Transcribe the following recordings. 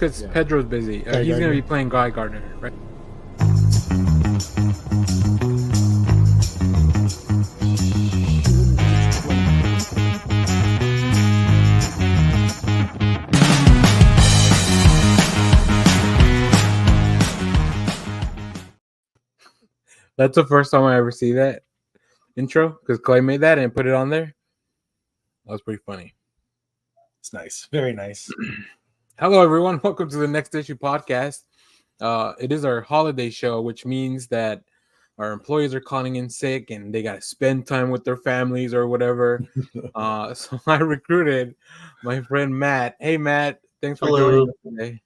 because Pedro's busy. He's going to be playing Guy Gardner, right? That's the first time I ever see that intro because Clay made that and put it on there. That was pretty funny. It's nice. Very nice. Hello, everyone. Welcome to the Next Issue podcast. It is our holiday show, which means that our employees are calling in sick and they got to spend time with their families or whatever. So I recruited my friend Matt. Hey, Matt. Thanks for joining us today.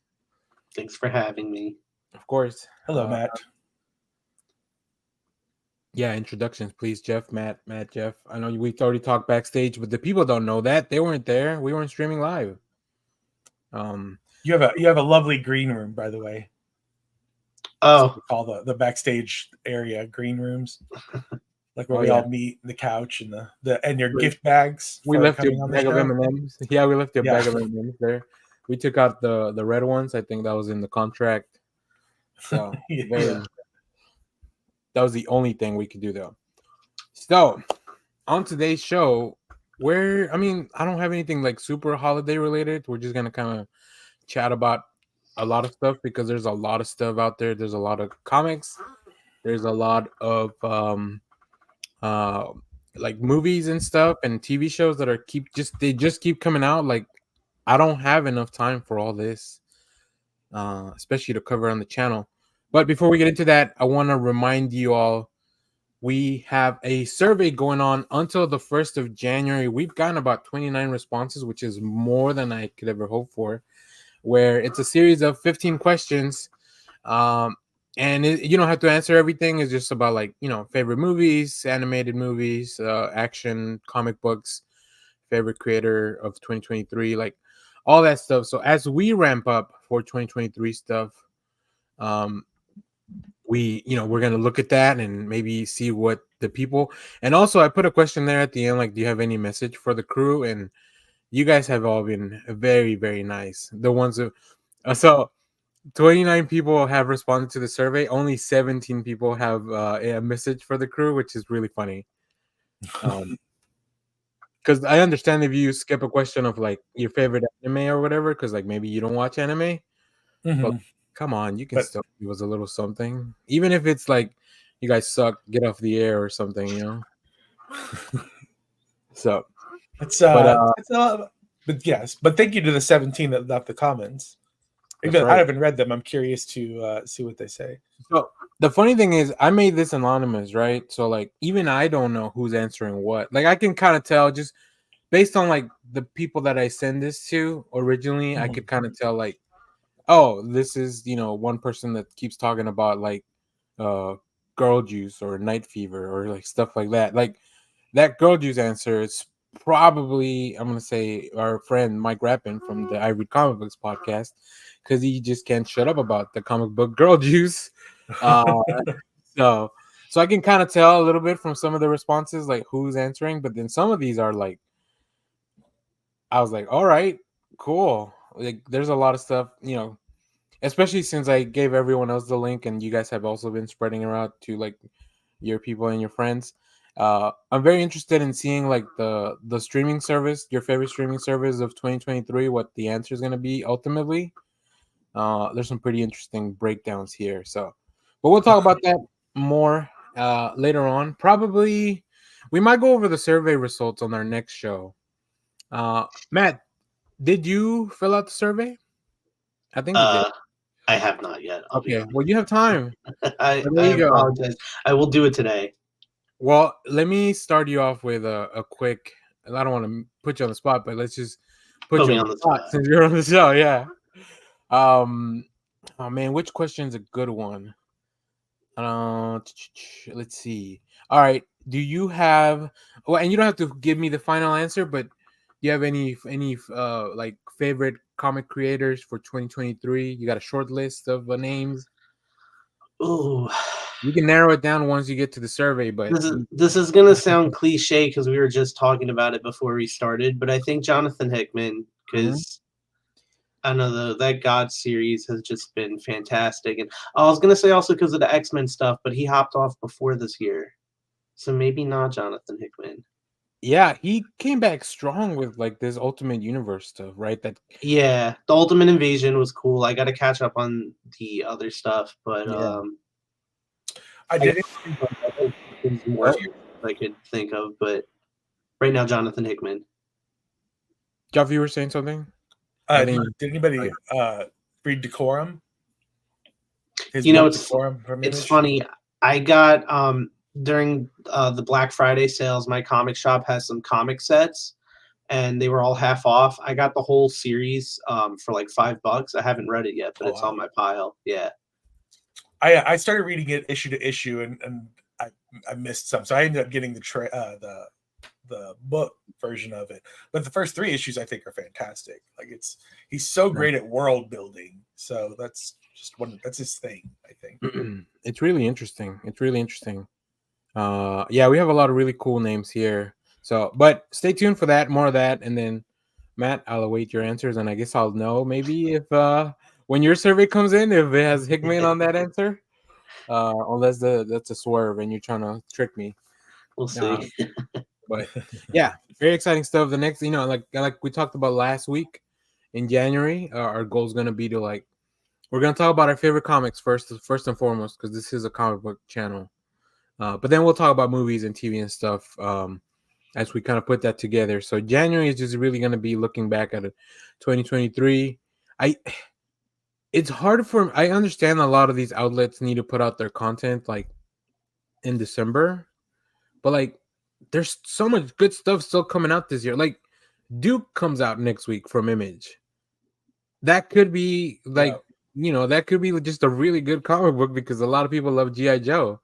Thanks for having me. Of course. Hello, Matt. Yeah, introductions, please. Jeff, Matt, Jeff. I know we've already talked backstage, but the people don't know that. They weren't there. We weren't streaming live. You have a lovely green room, by the way. Oh, we call the backstage area green rooms, like where we all meet, the couch and and your gift bags. We left your bag of M&Ms. Yeah, we left your bag of M&Ms there. We took out the red ones. I think that was in the contract. So that was the only thing we could do, though. So, on today's show, I don't have anything like super holiday related. We're just going to kind of chat about a lot of stuff because there's a lot of stuff out there. There's a lot of comics. There's a lot of like movies and stuff and TV shows that they just keep coming out. Like, I don't have enough time for all this, especially to cover on the channel. But before we get into that, I want to remind you all, we have a survey going on until the 1st of January. We've gotten about 29 responses, which is more than I could ever hope for, where it's a series of 15 questions. And you don't have to answer everything. It's just about favorite movies, animated movies, action, comic books, favorite creator of 2023, like all that stuff. So as we ramp up for 2023 stuff, we're going to look at that and maybe see what the people, and also I put a question there at the end, like, do you have any message for the crew? And you guys have all been very, very nice. The ones who, so 29 people have responded to the survey. Only 17 people have a message for the crew, which is really funny. Because I understand if you skip a question of like your favorite anime or whatever, because like maybe you don't watch anime, but come on, you can still give us a little something, even if it's like you guys suck, get off the air or something, So but thank you to the 17 that left the comments. Right. I haven't read them. I'm curious to see what they say. So the funny thing is, I made this anonymous, right? So like even I don't know who's answering what. Like I can kind of tell just based on like the people that I send this to originally. I could kind of tell like, oh, this is one person that keeps talking about like girl juice or night fever or like stuff like that. Like that girl juice answer is probably, I'm gonna say, our friend Mike Rappin from the I Read Comic Books podcast, because he just can't shut up about the comic book girl juice. So I can kind of tell a little bit from some of the responses like who's answering, but then some of these are like, I was like, all right, cool. Like there's a lot of stuff, especially since I gave everyone else the link and you guys have also been spreading it out to like your people and your friends. I'm very interested in seeing like the streaming service, your favorite streaming service of 2023, what the answer is going to be ultimately. There's some pretty interesting breakdowns here. So, but we'll talk about that more later on. Probably we might go over the survey results on our next show. Matt, did you fill out the survey? I think you did. I have not yet. Okay, well, you have time. I apologize. I will do it today. Well, let me start you off with a quick. I don't want to put you on the spot, but let's just put you on the spot since you're on the show. Yeah. Oh man, which question's a good one? Let's see. All right. Do you have? Well, and you don't have to give me the final answer, but do you have any like favorite comic creators for 2023? You got a short list of names? Ooh. You can narrow it down once you get to the survey, but this is gonna sound cliche because we were just talking about it before we started. But I think Jonathan Hickman, because I know that God series has just been fantastic, and I was gonna say also because of the X-Men stuff, but he hopped off before this year, so maybe not Jonathan Hickman. Yeah, he came back strong with like this Ultimate Universe stuff, right? That Yeah, the Ultimate Invasion was cool. I got to catch up on the other stuff, but Yeah. I did it. there's more I could think of, but right now Jonathan Hickman. Jeff, you were saying something? I think Did anybody read Decorum? His You know, book, it's Decorum from it's Image? funny. I got during the Black Friday sales, my comic shop has some comic sets, and they were all half off. I got the whole series for like $5. I haven't read it yet, but Oh, it's wow. on my pile. Yeah. I started reading it issue to issue, and I missed some, so I ended up getting the book version of it. But the first 3 issues I think are fantastic. Like he's so great at world building. So that's that's his thing, I think. it's really interesting. It's really interesting. Yeah, we have a lot of really cool names here. So, but stay tuned for that, more of that, and then Matt, I'll await your answers, and I guess I'll know maybe if when your survey comes in, if it has Hickman on that answer, unless that's a swerve and you're trying to trick me. We'll see. But yeah, very exciting stuff. The next, like we talked about last week in January, our goal is gonna be to we're gonna talk about our favorite comics first and foremost, because this is a comic book channel. But then we'll talk about movies and TV and stuff as we kind of put that together. So January is just really going to be looking back at 2023. It's hard I understand a lot of these outlets need to put out their content like in December, but like there's so much good stuff still coming out this year. Like Duke comes out next week from Image. That could be like, that could be just a really good comic book because a lot of people love G.I. Joe.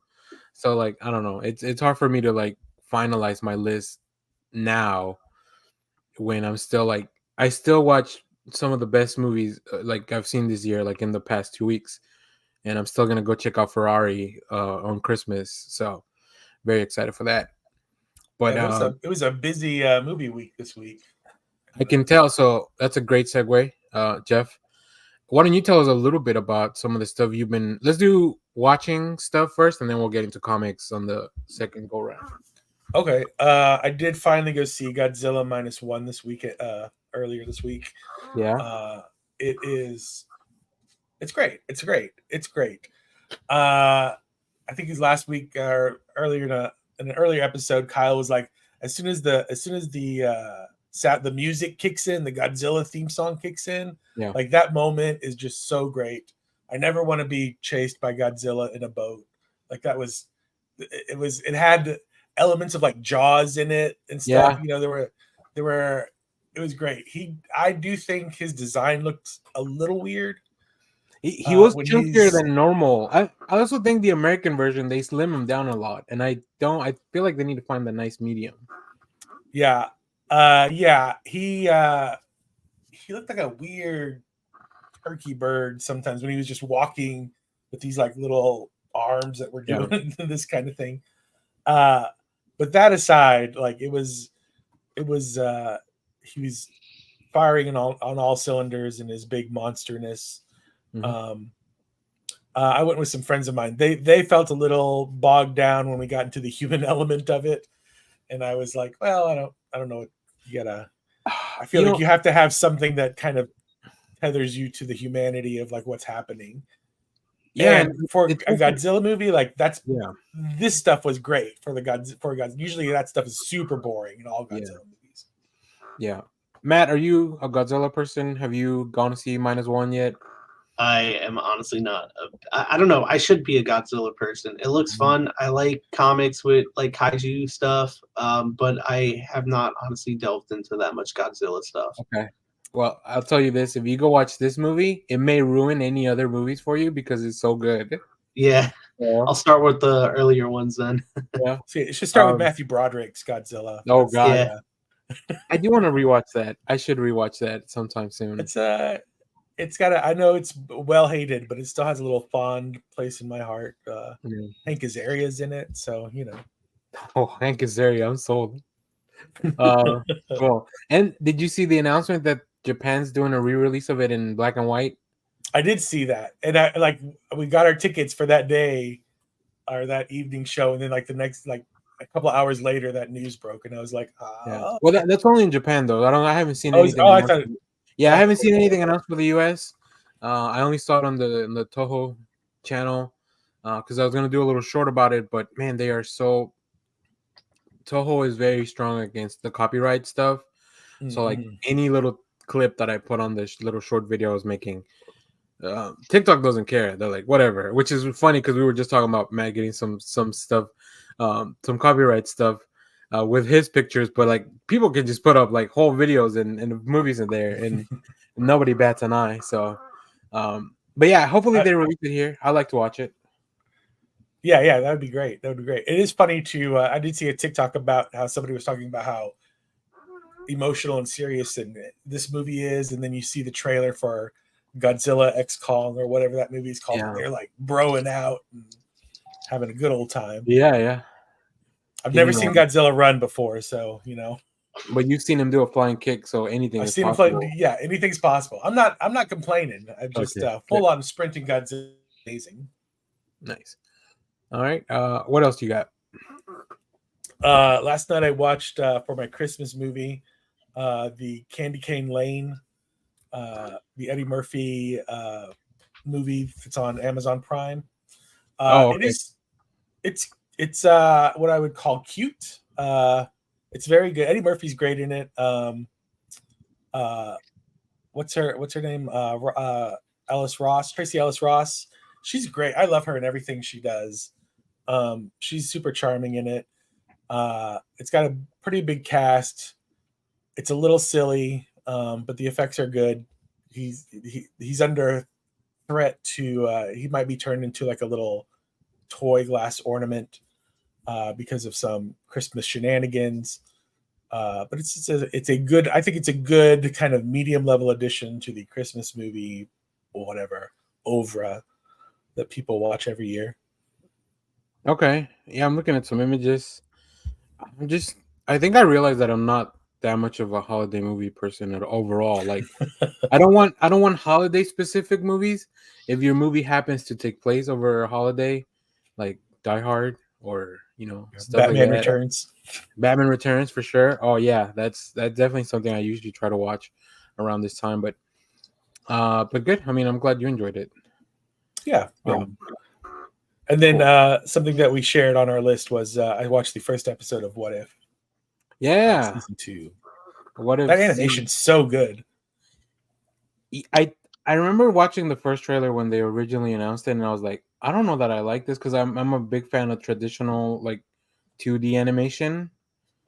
So like, I don't know. It's hard for me to like finalize my list now when I'm still like, I still watch some of the best movies like I've seen this year, like in the past 2 weeks, and I'm still gonna go check out Ferrari on Christmas. So very excited for that. But it was a busy movie week this week. I can tell. So that's a great segue, Jeff. Why don't you tell us a little bit about some of the stuff you've been? Let's do watching stuff first, and then we'll get into comics on the second go round. Okay. I did finally go see Godzilla -1 this week. Earlier this week. Yeah. It's great. It's great. I think his last week or earlier in an earlier episode, Kyle was like, as soon as the music kicks in, the Godzilla theme song kicks in, like that moment is just so great. I never want to be chased by Godzilla in a boat. Like it had elements of like Jaws in it and stuff. It was great. I do think his design looked a little weird. He was chunkier than normal. I also think the American version, they slim him down a lot, and I feel like they need to find the nice medium. Yeah. He looked like a weird turkey bird sometimes when he was just walking with these like little arms that were doing this kind of thing. But that aside, like he was firing on all cylinders in his big monsterness. Mm-hmm. I went with some friends of mine. They felt a little bogged down when we got into the human element of it, and I was like, well, I don't know what you gotta. I feel like you have to have something that kind of tethers you to the humanity of like what's happening. Yeah, and for a Godzilla movie, like this stuff was great for Godzilla. Usually that stuff is super boring in all Godzilla movies. Yeah. Matt, are you a Godzilla person? Have you gone to see -1 yet? I am honestly not. I don't know. I should be a Godzilla person. It looks fun. I like comics with like kaiju stuff, but I have not honestly delved into that much Godzilla stuff. Okay. Well, I'll tell you this. If you go watch this movie, it may ruin any other movies for you because it's so good. Yeah. I'll start with the earlier ones then. Yeah. See, it should start with Matthew Broderick's Godzilla. Oh, God. Yeah. I do want to rewatch that. I should rewatch that sometime soon. It's got I know it's well hated, but it still has a little fond place in my heart. Hank Azaria's in it, so Oh, Hank Azaria, I'm sold. Well, and did you see the announcement that Japan's doing a re-release of it in black and white. I did see that, and we got our tickets for that day or that evening show, and then like the next like a couple of hours later, that news broke, and I was like, Yeah. oh, Well, that's only in Japan though. I haven't seen anything. I thought. Yeah, I haven't seen anything announced for the US. I only saw it on the Toho channel because I was gonna do a little short about it, but man, they are so. Toho is very strong against the copyright stuff. So like any little clip that I put on this little short video I was making, TikTok doesn't care. They're like whatever, which is funny because we were just talking about Matt getting some stuff, some copyright stuff with his pictures, but like people can just put up like whole videos and movies in there, and nobody bats an eye. So, but yeah, hopefully they release it here. I like to watch it. Yeah, that would be great. That would be great. It is funny to. I did see a TikTok about how somebody was talking about how emotional and serious and this movie is, and then you see the trailer for Godzilla X Kong or whatever that movie is called. Yeah. They're like broing out and having a good old time. Yeah. I've never seen Godzilla run before, so you know. But you've seen him do a flying kick, so anything I've is seen possible. him play. Yeah, anything's possible. I'm not complaining. I'm just full on sprinting Godzilla. Amazing. Nice. All right. What else you got? Last night I watched for my Christmas movie, the Candy Cane Lane, the Eddie Murphy movie that's on Amazon Prime. Okay. It's what I would call cute. It's very good. Eddie Murphy's great in it. What's her name? Tracy Ellis Ross. She's great. I love her in everything she does. She's super charming in it. It's got a pretty big cast. It's a little silly, but the effects are good. He's under threat to he might be turned into like a little toy glass ornament because of some Christmas shenanigans. But it's a good. I think it's a good kind of medium level addition to the Christmas movie, or whatever, Ovra, that people watch every year. Okay. Yeah, I'm looking at some images. I think I realized that I'm not that much of a holiday movie person at overall. Like I don't want holiday specific movies. If your movie happens to take place over a holiday, like Die Hard or stuff Batman like Returns. Batman Returns for sure. Oh yeah, that's definitely something I usually try to watch around this time. But good. I mean, I'm glad you enjoyed it. Yeah. And then something that we shared on our list was I watched the first episode of What If. Yeah. Season 2. What If? That animation's so good. I remember watching the first trailer when they originally announced it, and I was like, I don't know that I like this because I'm a big fan of traditional like 2D animation.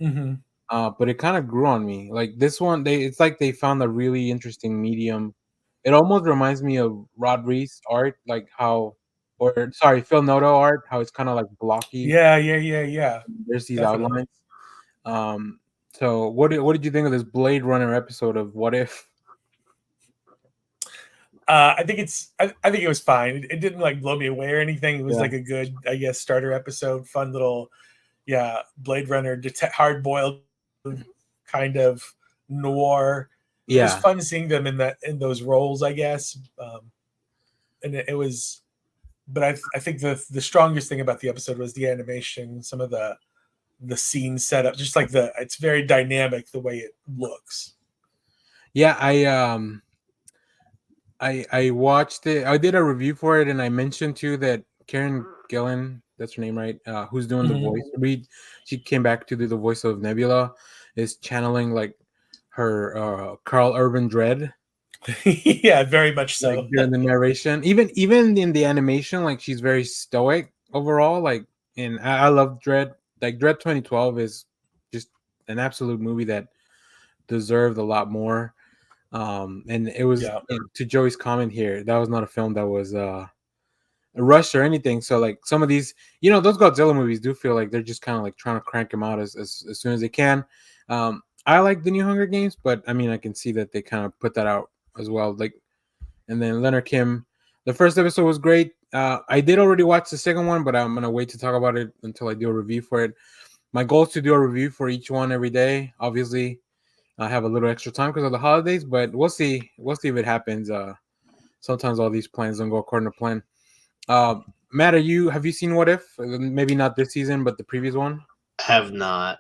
Mm-hmm. But it kind of grew on me. Like this one, it's like they found a really interesting medium. It almost reminds me of Rod Reese art, like Phil Noto art, how it's kind of like blocky. Yeah. There's these Definitely. outlines. So what did you think of this Blade Runner episode of What If? I think it was fine. It didn't like blow me away or anything. It was like a good, I guess, starter episode. Fun little, Blade Runner, hard boiled kind of noir. Yeah, it was fun seeing them in those roles, I guess. And it was, but I think the strongest thing about the episode was the animation, some of the scene setup, just like it's very dynamic the way it looks. Yeah, I watched it. I did a review for it, and I mentioned too that Karen Gillan, that's her name, right? Who's doing the voice? She came back to do the voice of Nebula, is channeling like her Carl Urban Dread. Yeah, very much so. Like during the narration, even in the animation, like she's very stoic overall. Like, and I love Dread. Like Dread 2012 is just an absolute movie that deserved a lot more. And it was to Joey's comment here, that was not a film that was rushed or anything. So like some of these, those Godzilla movies do feel like they're just kind of like trying to crank them out as soon as they can. I like the new Hunger Games, but I mean I can see that they kind of put that out as well. Like, and then Leonard Kim, the first episode was great. I did already watch the second one, but I'm gonna wait to talk about it until I do a review for it. My goal is to do a review for each one every day, obviously. I have a little extra time because of the holidays, but we'll see. We'll see if it happens. Sometimes all these plans don't go according to plan. Matt, have you seen What If? Maybe not this season, but the previous one. Have not.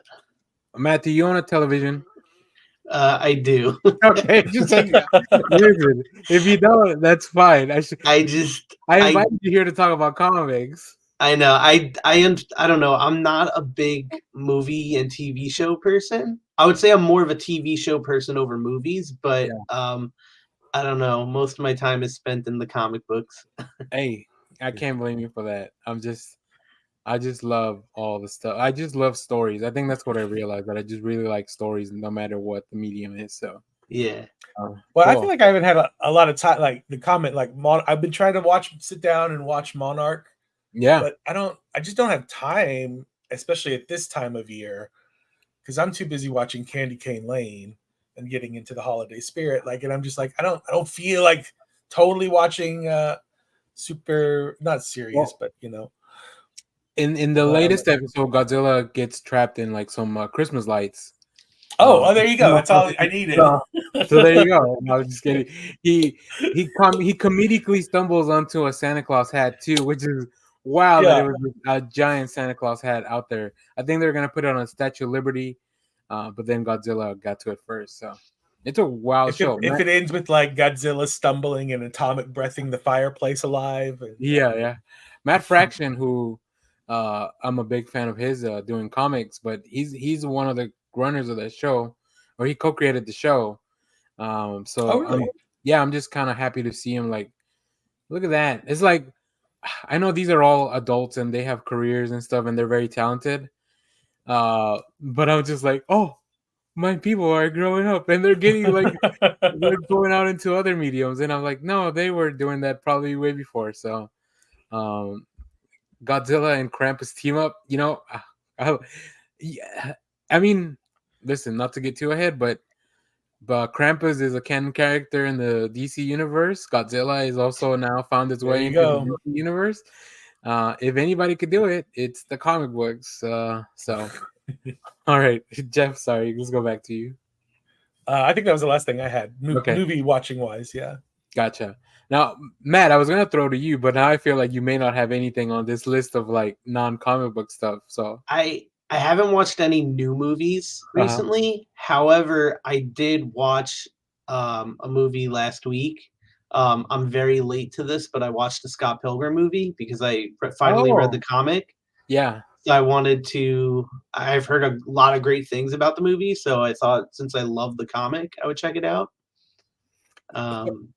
Matt, do you own a television? I do. Okay, just like listen. If you don't, that's fine. I invited you here to talk about comics. I know. I don't know. I'm not a big movie and TV show person. I would say I'm more of a TV show person over movies, but I don't know. Most of my time is spent in the comic books. Hey, I can't blame you for that. I just love all the stuff. I just love stories. I think that's what I realized, that I just really like stories no matter what the medium is. So yeah. Well, cool. I feel like I haven't had a lot of time. Like the comment, like I've been trying to sit down and watch Monarch. Yeah, but I just don't have time, especially at this time of year, because I'm too busy watching Candy Cane Lane and getting into the holiday spirit. Like, and I'm just like, I don't feel like totally watching super, not serious, but in the latest episode, Godzilla gets trapped in like some Christmas lights. Oh, there you go. That's all I needed. So there you go. I was just kidding. He comedically stumbles onto a Santa Claus hat too, which is wow. Yeah. That it was a giant Santa Claus hat out there. I think they're gonna put it on a Statue of Liberty, but then Godzilla got to it first. So it's a wild show. If it ends with like Godzilla stumbling and atomic breathing the fireplace alive. Yeah. Matt Fraction, who I'm a big fan of his doing comics, but he's one of the runners of that show, or he co-created the show. Really? I'm just kind of happy to see him. Like, look at that. It's like, I know these are all adults and they have careers and stuff and they're very talented, but I'm just like, oh, my people are growing up and they're getting like they're going out into other mediums, and I'm like, no, they were doing that probably way before. So Godzilla and Krampus team up, I mean, listen, not to get too ahead, but Krampus is a canon character in the DC universe. Godzilla is also now found its way into the DC universe. If anybody could do it, it's the comic books. So, all right, Jeff. Sorry, let's go back to you. I think that was the last thing I had. Movie watching wise, yeah. Gotcha. Now, Matt, I was gonna throw to you, but now I feel like you may not have anything on this list of like non-comic book stuff. So I haven't watched any new movies recently. However, I did watch a movie last week. I'm very late to this, but I watched the Scott Pilgrim movie because I finally read the comic. Yeah. So I've heard a lot of great things about the movie, so I thought since I love the comic, I would check it out.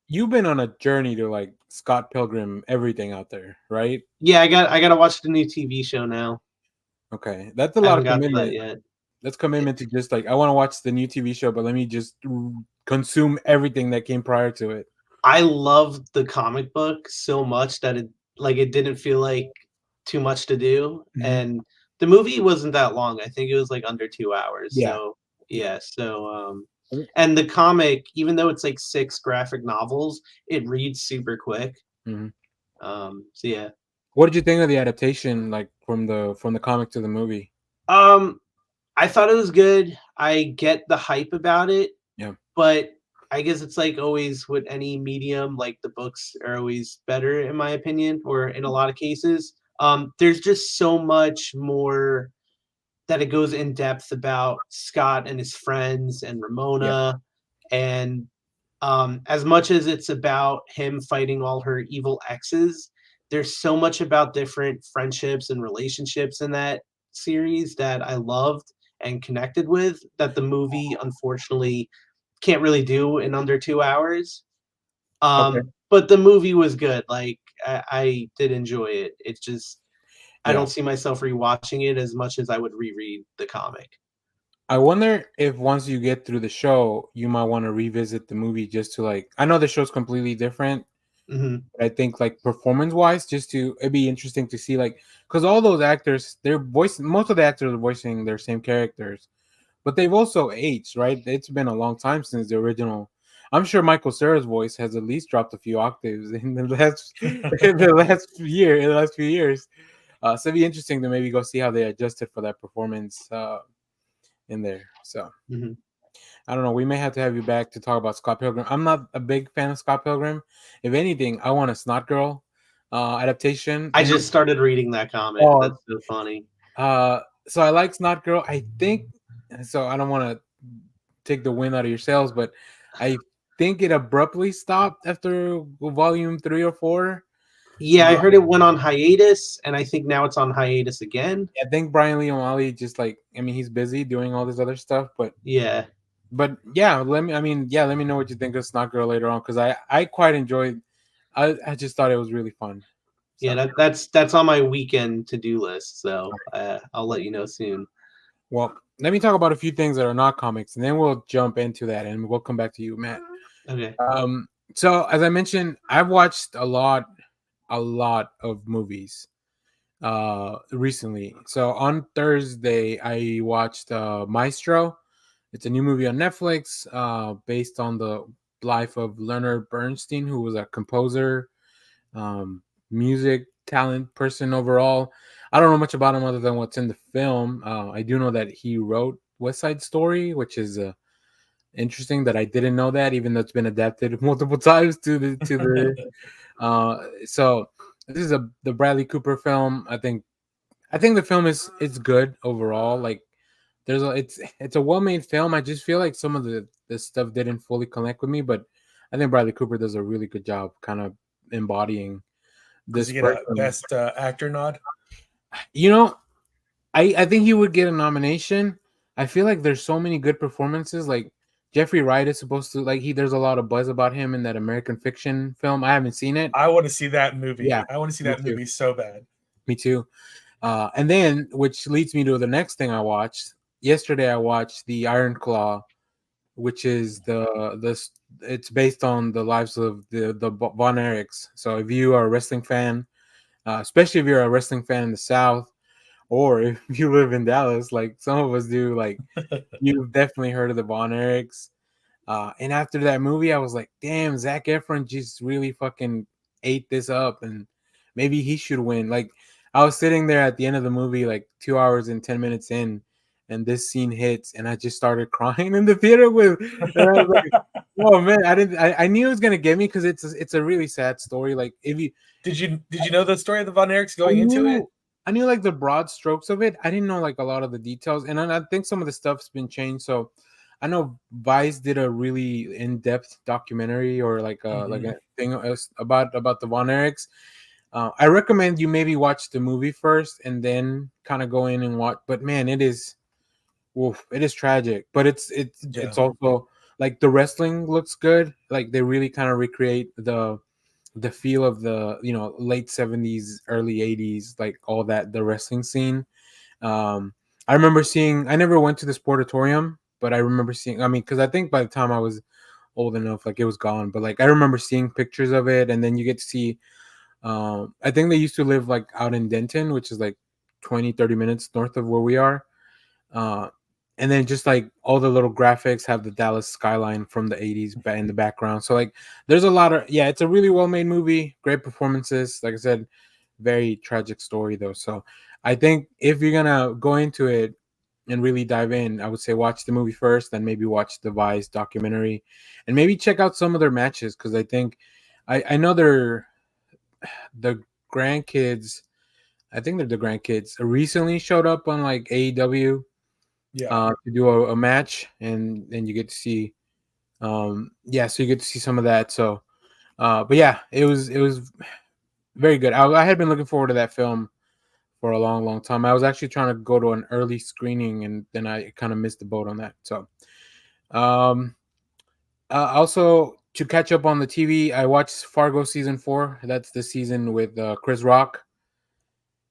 You've been on a journey to like Scott Pilgrim, everything out there, right? Yeah, I got to watch the new TV show now. Okay, that's a lot of commitment. That's commitment to just like, I want to watch the new TV show, but let me just consume everything that came prior to it. I loved the comic book so much that it didn't feel like too much to do, and the movie wasn't that long. I think it was like under 2 hours. Yeah. And the comic, even though it's like 6 graphic novels, it reads super quick. So yeah. What did you think of the adaptation, like from the comic to the movie? I thought it was good. I get the hype about it. Yeah. But I guess it's like always with any medium, like the books are always better in my opinion, or in a lot of cases. There's just so much more that it goes in depth about Scott and his friends and Ramona. Yeah. And as much as it's about him fighting all her evil exes, there's so much about different friendships and relationships in that series that I loved and connected with that the movie unfortunately can't really do in under 2 hours. But the movie was good. Like I did enjoy it. It's just I don't see myself rewatching it as much as I would reread the comic. I wonder if once you get through the show, you might want to revisit the movie just to like. I know the show's completely different. But I think like performance-wise, it'd be interesting to see like, because all those actors, most of the actors are voicing their same characters, but they've also aged, right? It's been a long time since the original. I'm sure Michael Cera's voice has at least dropped a few octaves in the last few years. So it'd be interesting to maybe go see how they adjusted for that performance in there. So I don't know. We may have to have you back to talk about Scott Pilgrim. I'm not a big fan of Scott Pilgrim. If anything, I want a Snot Girl adaptation. I just started reading that comic. Oh, That's so funny. So I like Snot Girl. I think so. I don't want to take the wind out of your sails, but I think it abruptly stopped after volume 3 or 4. Yeah, I heard it went on hiatus, and I think now it's on hiatus again. I think Brian Lee O'Malley just like, I mean, he's busy doing all this other stuff, but yeah, let me know what you think of Snot Girl later on, because I quite enjoyed. I just thought it was really fun. So. Yeah, that's on my weekend to-do list, so I'll let you know soon. Well, let me talk about a few things that are not comics, and then we'll jump into that, and we'll come back to you, Matt. Okay. So as I mentioned, I've watched a lot of movies recently. So on Thursday, I watched Maestro. It's a new movie on Netflix based on the life of Leonard Bernstein, who was a composer, music talent person overall. I don't know much about him other than what's in the film. I do know that he wrote West Side Story, which is interesting that I didn't know that, even though it's been adapted multiple times to the so this is the Bradley Cooper film. I think the film is good overall. Like it's a well-made film. I just feel like some of the stuff didn't fully connect with me, but I think Bradley Cooper does a really good job kind of embodying this. Does he get a best actor nod? You know, I think he would get a nomination. I feel like there's so many good performances. Like Jeffrey Wright is supposed to there's a lot of buzz about him in that American Fiction film. I haven't seen it. I want to see that movie. Yeah, I want to see that movie so bad. Me too. And then, which leads me to the next thing I watched. Yesterday, I watched The Iron Claw, which is it's based on the lives of the Von Erichs. So if you are a wrestling fan, especially if you're a wrestling fan in the South, or if you live in Dallas, like some of us do, like you've definitely heard of the Von Erichs. And after that movie, I was like, damn, Zac Efron just really fucking ate this up, and maybe he should win. Like, I was sitting there at the end of the movie, like 2 hours and 10 minutes in, and this scene hits, and I just started crying in the theater with. And I was like, oh man, I knew it was gonna get me because it's a really sad story. Like, if you did you know the story of the Von Erichs going into it? I knew like the broad strokes of it. I didn't know like a lot of the details, and I think some of the stuff's been changed. So I know Vice did a really in-depth documentary or like a thing about the Von Erichs. I recommend you maybe watch the movie first and then kind of go in and watch. But man, it is tragic. But it's also like the wrestling looks good. Like they really kind of recreate the feel of the late 70s, early 80s, like all that, the wrestling scene. I remember seeing. I never went to the Sportatorium, but I remember seeing. I mean, because I think by the time I was old enough, like it was gone. But like I remember seeing pictures of it, and then you get to see. I think they used to live like out in Denton, which is like 20-30 minutes north of where we are. And then just like all the little graphics have the Dallas skyline from the 80s in the background. So like there's a lot of, it's a really well-made movie, great performances. Like I said, very tragic story though. So I think if you're gonna go into it and really dive in, I would say watch the movie first, then maybe watch the Vice documentary, and maybe check out some of their matches, because I think I know the grandkids. I think they're the grandkids recently showed up on like AEW. To do a match, and you get to see so you get to see some of that. So but yeah, it was very good. I had been looking forward to that film for a long time. I was actually trying to go to an early screening, and then I kind of missed the boat on that. So also to catch up on the TV, I watched Fargo season 4. That's the season with Chris Rock,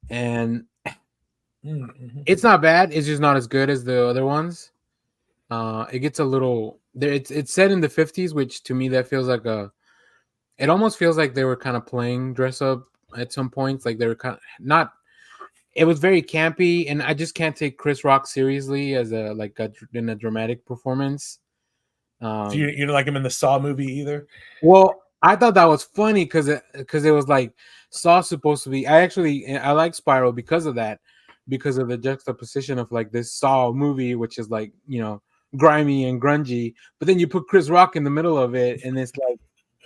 and it's not bad. It's just not as good as the other ones. It gets a little. It's set in the 50s, which to me that feels like it almost feels like they were kind of playing dress up at some points. Like they were kind of not. It was very campy, and I just can't take Chris Rock seriously as in a dramatic performance. So you don't like him in the Saw movie either? Well, I thought that was funny because it was like Saw's supposed to be. I like Spiral because of that. Because of the juxtaposition of like this Saw movie, which is like, grimy and grungy. But then you put Chris Rock in the middle of it, and it's like,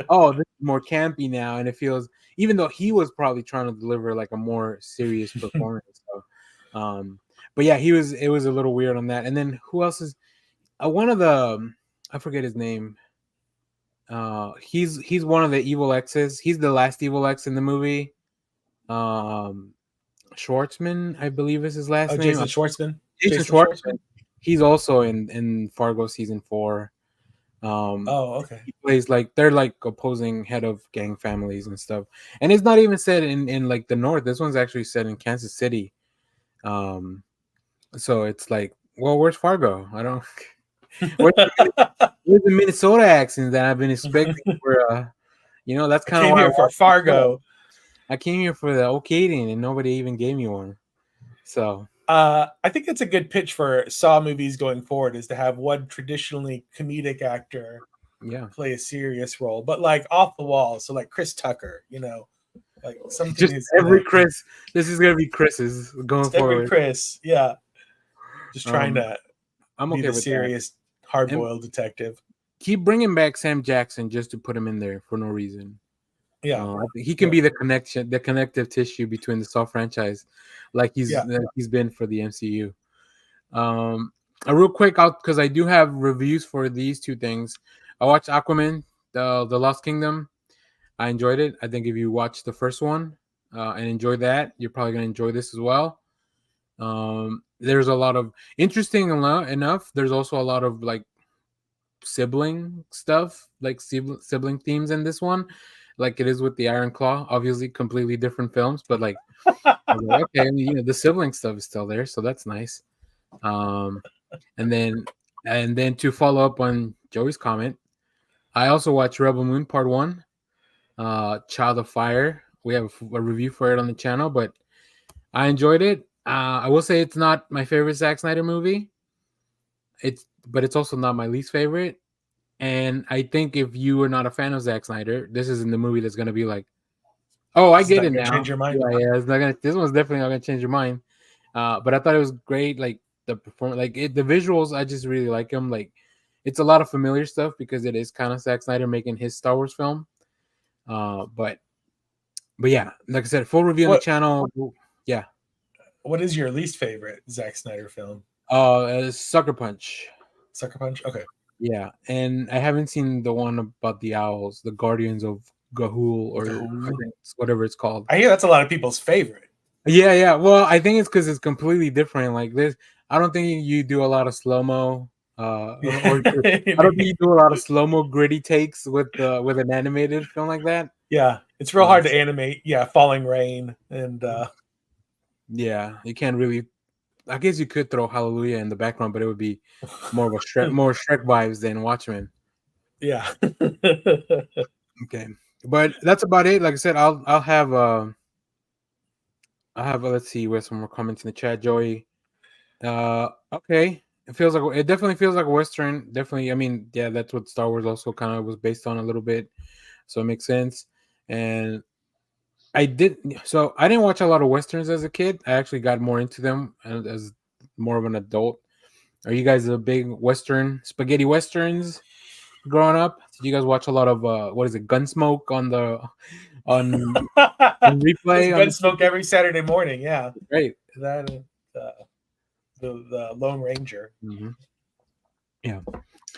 oh, this is more campy now, and it feels, even though he was probably trying to deliver like a more serious performance. So, but yeah, it was a little weird on that. And then who else is one of the, I forget his name. He's one of the evil X's. He's the last evil X in the movie. Schwartzman, I believe is his last name. Jason Schwartzman. Jason Schwartzman. He's also in Fargo season 4. Okay. He plays like they're like opposing head of gang families and stuff. And it's not even set in like the north. This one's actually set in Kansas City. So it's like, well, where's Fargo? I don't. Where's the Minnesota accent that I've been expecting for? That's kind of why I came here for Fargo. I came here for the Ocadian, and nobody even gave me one. So I think it's a good pitch for Saw movies going forward, is to have one traditionally comedic actor play a serious role, but like off the wall. So like Chris Tucker, like something. Just every Chris. This is gonna be Chris's going forward. Every Chris, yeah. Just trying to I'm okay be the with serious, hard-boiled detective. Keep bringing back Sam Jackson just to put him in there for no reason. Yeah, I think he can be the connective tissue between the Saw franchise, like he's been for the MCU. Real quick, because I do have reviews for these two things. I watched Aquaman, the Lost Kingdom. I enjoyed it. I think if you watch the first one and enjoy that, you're probably gonna enjoy this as well. There's a lot of interesting enough. There's also a lot of like sibling stuff, like sibling themes in this one, like it is with the Iron Claw. Obviously, completely different films, but like, okay, the sibling stuff is still there, so that's nice. And then to follow up on Joey's comment, I also watched Rebel Moon Part 1, Child of Fire. We have a review for it on the channel, but I enjoyed it. I will say it's not my favorite Zack Snyder movie. But it's also not my least favorite. And I think if you are not a fan of Zack Snyder, this isn't the movie that's gonna be like, oh, I get it now. Change your mind. Yeah, it's not gonna. This one's definitely not gonna change your mind. But I thought it was great. Like the performance, the visuals, I just really like them. Like it's a lot of familiar stuff because it is kind of Zack Snyder making his Star Wars film. But yeah, like I said, full review on the channel. Yeah. What is your least favorite Zack Snyder film? Sucker Punch. Sucker Punch? Okay. Yeah, and I haven't seen the one about the owls, the Guardians of Ga'Hoole, or whatever it's called. I hear that's a lot of people's favorite. Yeah. Well, I think it's because it's completely different. Like this, I don't think you do a lot of slow-mo. I don't think you do a lot of slow-mo gritty takes with an animated film like that. Yeah, it's real hard to animate. Yeah, falling rain and. Yeah, you can't really. I guess you could throw Hallelujah in the background, but it would be more of a Shrek vibes than Watchmen. Yeah. Okay, but that's about it. Like I said, I'll have let's see, where's some more comments in the chat, Joey. Okay, it definitely feels like a Western. Definitely, I mean, yeah, that's what Star Wars also kind of was based on a little bit, so it makes sense. And I didn't watch a lot of Westerns as a kid. I actually got more into them as more of an adult. Are you guys a big spaghetti Westerns growing up? Did you guys watch a lot of Gunsmoke on replay? Gunsmoke every Saturday morning. Yeah, great. That the Lone Ranger. Mm-hmm. Yeah,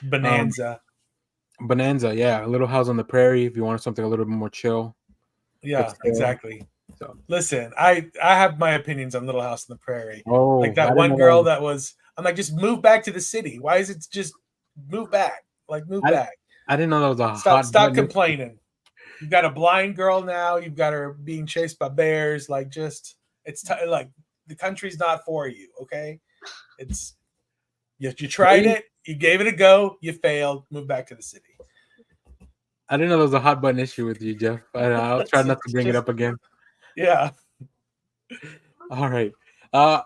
Bonanza. Yeah, Little House on the Prairie. If you wanted something a little bit more chill. Yeah, exactly. So listen, I have my opinions on Little House on the Prairie. Oh, like that one girl that was. I'm like, just move back to the city. Why is it just move back? Like move back. I didn't know that was a stop complaining. You've got a blind girl now. You've got her being chased by bears. Like just like the country's not for you. Okay, it's you tried it. You gave it a go. You failed. Move back to the city. I didn't know there was a hot button issue with you, Jeff. I'll try not to bring it up again. Yeah. All right.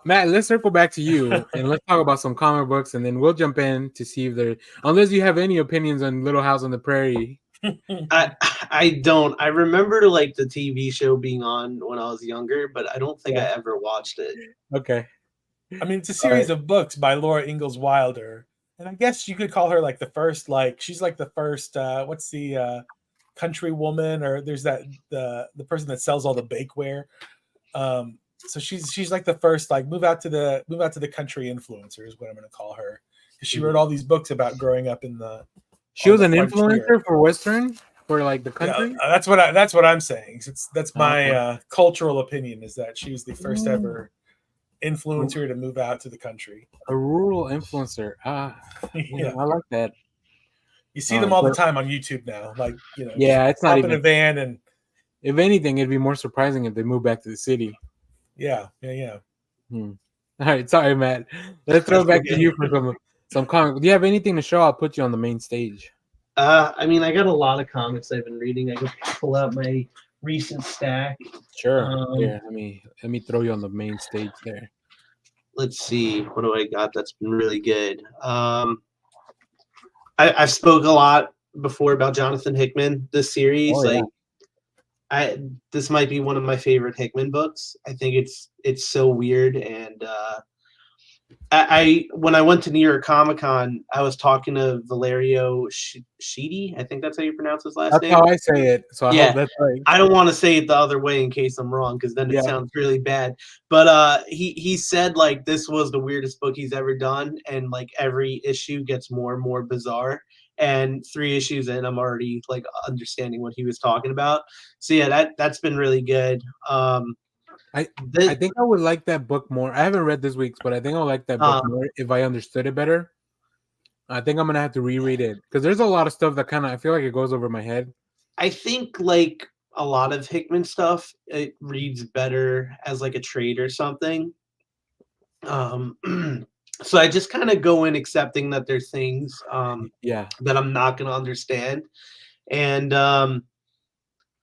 Matt, let's circle back to you and let's talk about some comic books, and then we'll jump in to see if unless you have any opinions on Little House on the Prairie. I don't. I remember like the TV show being on when I was younger, but I don't think I ever watched it. Okay. I mean, it's a series of books by Laura Ingalls Wilder. And I guess you could call her like the first, like she's like the first. What's the country woman? Or there's that the person that sells all the bakeware. So she's like the first like move out to the country influencer is what I'm going to call her, because she wrote all these books about growing up in the. She was the an frontier. influencer for Western, for like the Yeah, country. that's what I'm saying. That's my Okay. cultural opinion, is that she was the first ever influencer to move out to the country. A rural influencer. Yeah, I like that. you see them all the But time on YouTube now. Like just yeah, it's not hop in a even. van and If anything, it'd be more surprising if they moved back to the city. yeah. Hmm. All right, sorry, Matt. Let's throw it back to you for some comic. Do you have anything to show? I'll put you on the main stage. I mean, I got a lot of comics I've been reading. I can pull out my recent stack. Sure. Here, let me throw you on the main stage there. Let's see, what do I got that's been really good? I've spoke a lot before about Jonathan Hickman. This series, Oh, yeah. this might be one of my favorite Hickman books. I think it's so weird, and I when I went to New York Comic Con, I was talking to Valerio Sheedy. I think that's how you pronounce his last That's name. how I say it. So I Yeah. hope that's right. I don't want to say it the other way in case I'm wrong, because then it Yeah. sounds really bad. But he said like this was the weirdest book he's ever done, and like every issue gets more and more bizarre. And 3 issues in, I'm already like understanding what he was talking about. So yeah, that's been really good. I think I would like that book more. I haven't read this week's, but I think I would like that book more if I understood it better. I think I'm gonna have to reread it because there's a lot of stuff that kind of I feel like it goes over my head. I think like a lot of Hickman stuff, it reads better as like a trade or something. So I just kind of go in accepting that there's things that I'm not going to understand. And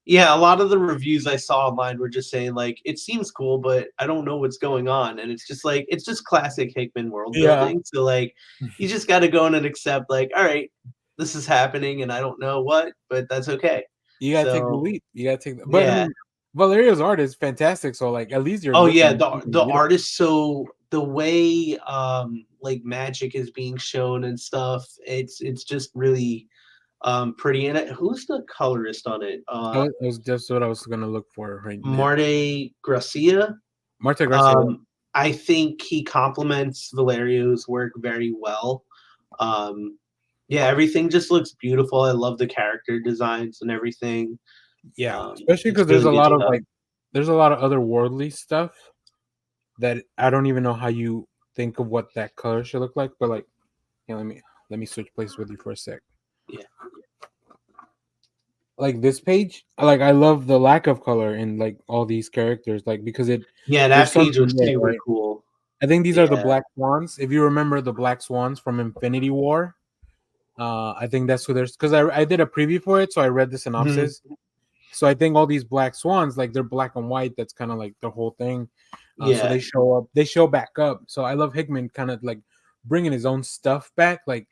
yeah, a lot of the reviews I saw online were just saying like it seems cool, but I don't know what's going on. And it's just like it's just classic Hickman world building. So like you just got to go in and accept like, all right, this is happening and I don't know what, but that's okay. You gotta take the leap. You gotta take. Yeah. I mean, Valerio's art is fantastic. So like, at least you're. Oh yeah, the art is so the way like magic is being shown and stuff. It's just really pretty. And who's the colorist on it? That was just what I was gonna look for right now. Marte Gracia. Marte Gracia. I think he complements Valerio's work very well. Yeah, everything just looks beautiful. I love the character designs and everything. Yeah, especially because there's really a lot of like, there's a lot of otherworldly stuff that I don't even know how you think of what that color should look like. But like, yeah, let me switch places with you for a sec. Yeah. Like this page, like I love the lack of color in like all these characters, like because it. Yeah, that page was super cool. I think these are the Black Swans. If you remember the Black Swans from Infinity War, I think that's who there's because I did a preview for it, so I read the synopsis. Mm-hmm. So I think all these Black Swans, like they're black and white. That's kind of like the whole thing. So they show up. They show back up. So I love Hickman kind of like bringing his own stuff back. Like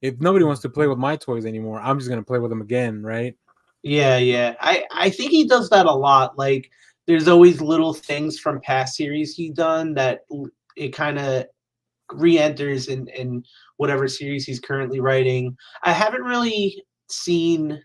if nobody wants to play with my toys anymore, I'm just gonna play with them again, right? Yeah. I think he does that a lot. Like there's always little things from past series he's done that it kind of re-enters in whatever series he's currently writing. I haven't really seen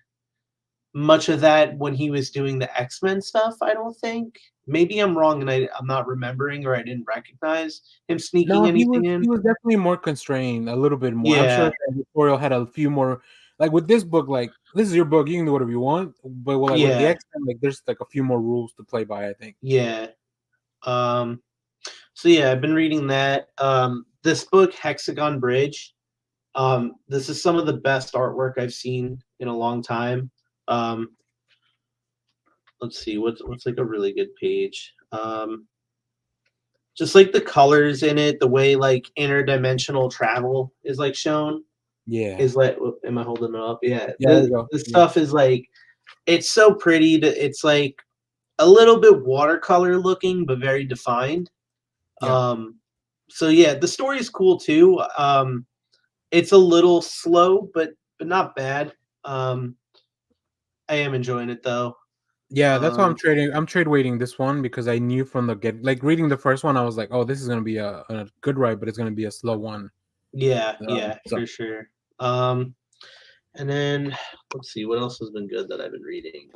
much of that when he was doing the X-Men stuff, I don't think. Maybe I'm wrong and I'm not remembering or I didn't recognize him sneaking anything in. He was definitely more constrained, a little bit more. Yeah. I'm sure that editorial had a few more, like with this book, like this is your book, you can do whatever you want. But with the X-Men, like there's like a few more rules to play by, I think. Yeah. So yeah, I've been reading that. This book, Hexagon Bridge, this is some of the best artwork I've seen in a long time. Let's see what's like a really good page. Just like the colors in it, the way like interdimensional travel is like shown. Yeah. Is like, am I holding it up? Yeah. The stuff is like, it's so pretty. It's like a little bit watercolor looking, but very defined. Yeah. So yeah, the story is cool too. It's a little slow, but not bad. I am enjoying it though. Yeah, that's why I'm trade waiting this one because I knew from the get, like reading the first one, I was like, oh, this is gonna be a good ride, but it's gonna be a slow one. Yeah, yeah, So for sure. And then let's see what else has been good that I've been reading.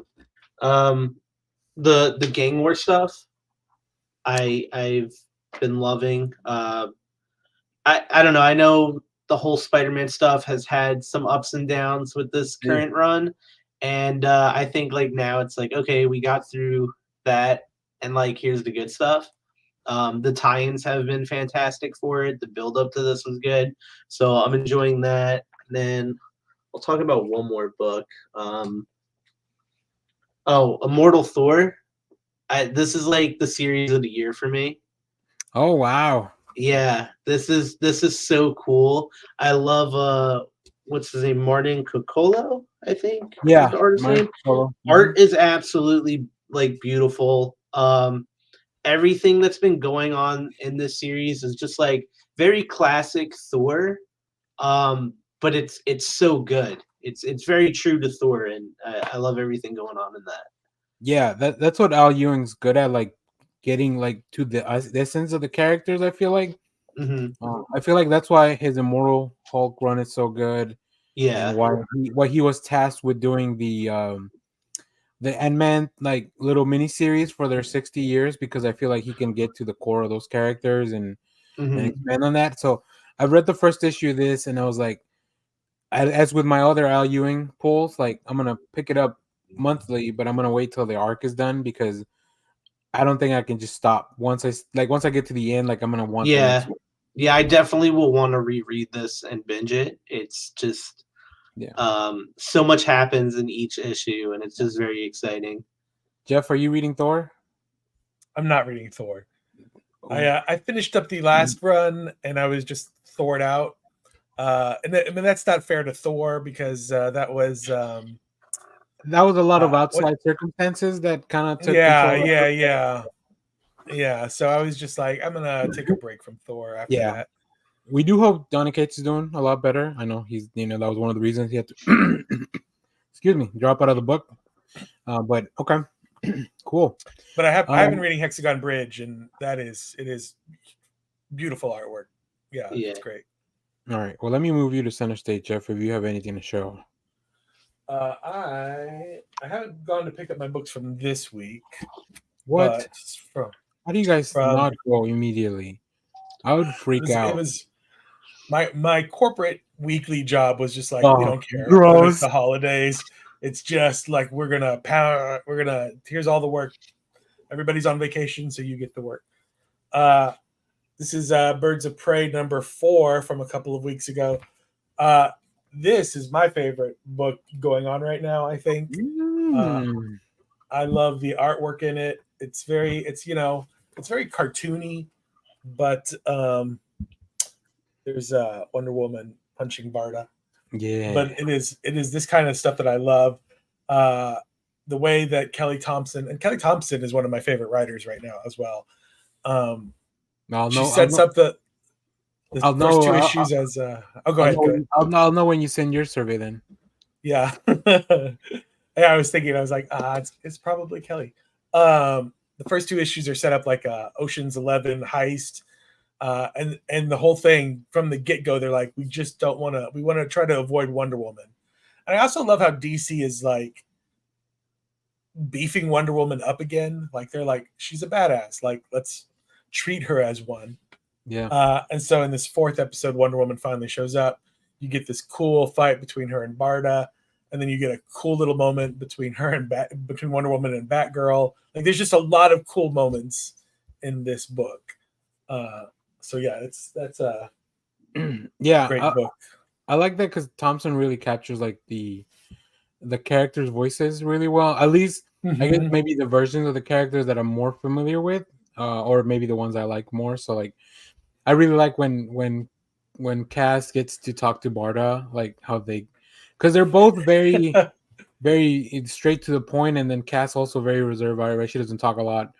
Um, the gang war stuff. I've been loving. I don't know. I know the whole Spider-Man stuff has had some ups and downs with this yeah, current run, and I think like now it's like okay, we got through that, and like here's the good stuff. The tie-ins have been fantastic for it. The build-up to this was good, so I'm enjoying that. And then I'll talk about one more book. Oh, Immortal Thor. This is like the series of the year for me. oh wow, Yeah, this is so cool. I love what's his name? Martin Coccolo, I think is yeah, the artist's Mark name. Polo. Art is absolutely like beautiful. Everything that's been going on in this series is just like very classic Thor. But it's so good. It's very true to Thor, and I love everything going on in that. Yeah, that's what Al Ewing's good at, like getting like to the essence of the characters. Hmm. I feel like that's why his Immortal Hulk run is so good, and Yeah. why he was tasked with doing the Ant-Man like little mini series for their 60 years, because I feel like he can get to the core of those characters and Hmm. expand on that. So I read the first issue of this, and I was like, as with my other Al Ewing pulls, like I'm gonna pick it up monthly, but I'm gonna wait till the arc is done, because I don't think I can just stop once I get to the end. Like I'm gonna want the next Yeah. one. Yeah, I definitely will want to reread this and binge it. It's just Yeah, so much happens in each issue, and it's just very exciting. Jeff, are you reading Thor? I'm not reading Thor. Oh, I finished up the last run and I was just Thored out. I mean that's not fair to Thor because that was that was a lot of what outside circumstances that kind of took yeah, control of yeah, it. yeah. Yeah. So I was just like, I'm gonna take a break from Thor after Yeah, that. we do hope Donny Cates is doing a lot better. I know he's, that was one of the reasons he had to, excuse me, drop out of the book. But okay, cool. But I've been Um, reading Hexagon Bridge and it is beautiful artwork. Yeah, Yeah. it's great. all right. Well, let me move you to center stage, Jeff, if you have anything to show. I haven't gone to pick up my books from this week, What? but from How do you guys from not go immediately? I would freak it out. was my corporate weekly job was just like we Oh, don't care whether it's gross. the holidays. It's just like we're gonna here's all the work. Everybody's on vacation, so you get the work. Uh, this is Birds of Prey number 4 from a couple of weeks ago. Uh, this is my favorite book going on right now. I think Mm. I love the artwork in it. It's very cartoony, but there's Wonder Woman punching Barda. Yeah. But it is this kind of stuff that I love. Uh, the way that Kelly Thompson is one of my favorite writers right now as well. I'll She know. I'll sets know. up the I'll first know. 2 issues as go I'll ahead, know. go ahead. I'll know when you send your survey. Then. Yeah. Yeah, I was thinking, I was like, it's probably Kelly. The first 2 issues are set up like a Ocean's 11 heist. And the whole thing from the get-go, they're like, we want to try to avoid Wonder Woman. And I also love how DC is like beefing Wonder Woman up again. Like they're like, she's a badass. Like, let's treat her as one. Yeah. And so in this 4th episode, Wonder Woman finally shows up. You get this cool fight between her and Barda, and then you get a cool little moment between her and between Wonder Woman and Batgirl. Like there's just a lot of cool moments in this book. So yeah, that's a Yeah. great book. I like that because Thompson really captures like the characters' voices really well. At least I guess Mhm. maybe the versions of the characters that I'm more familiar with, or maybe the ones I like more. So like, I really like when Cass gets to talk to Barda, like how they, because they're both very very straight to the point, and then Cass also very reserved. Right, she doesn't talk a lot.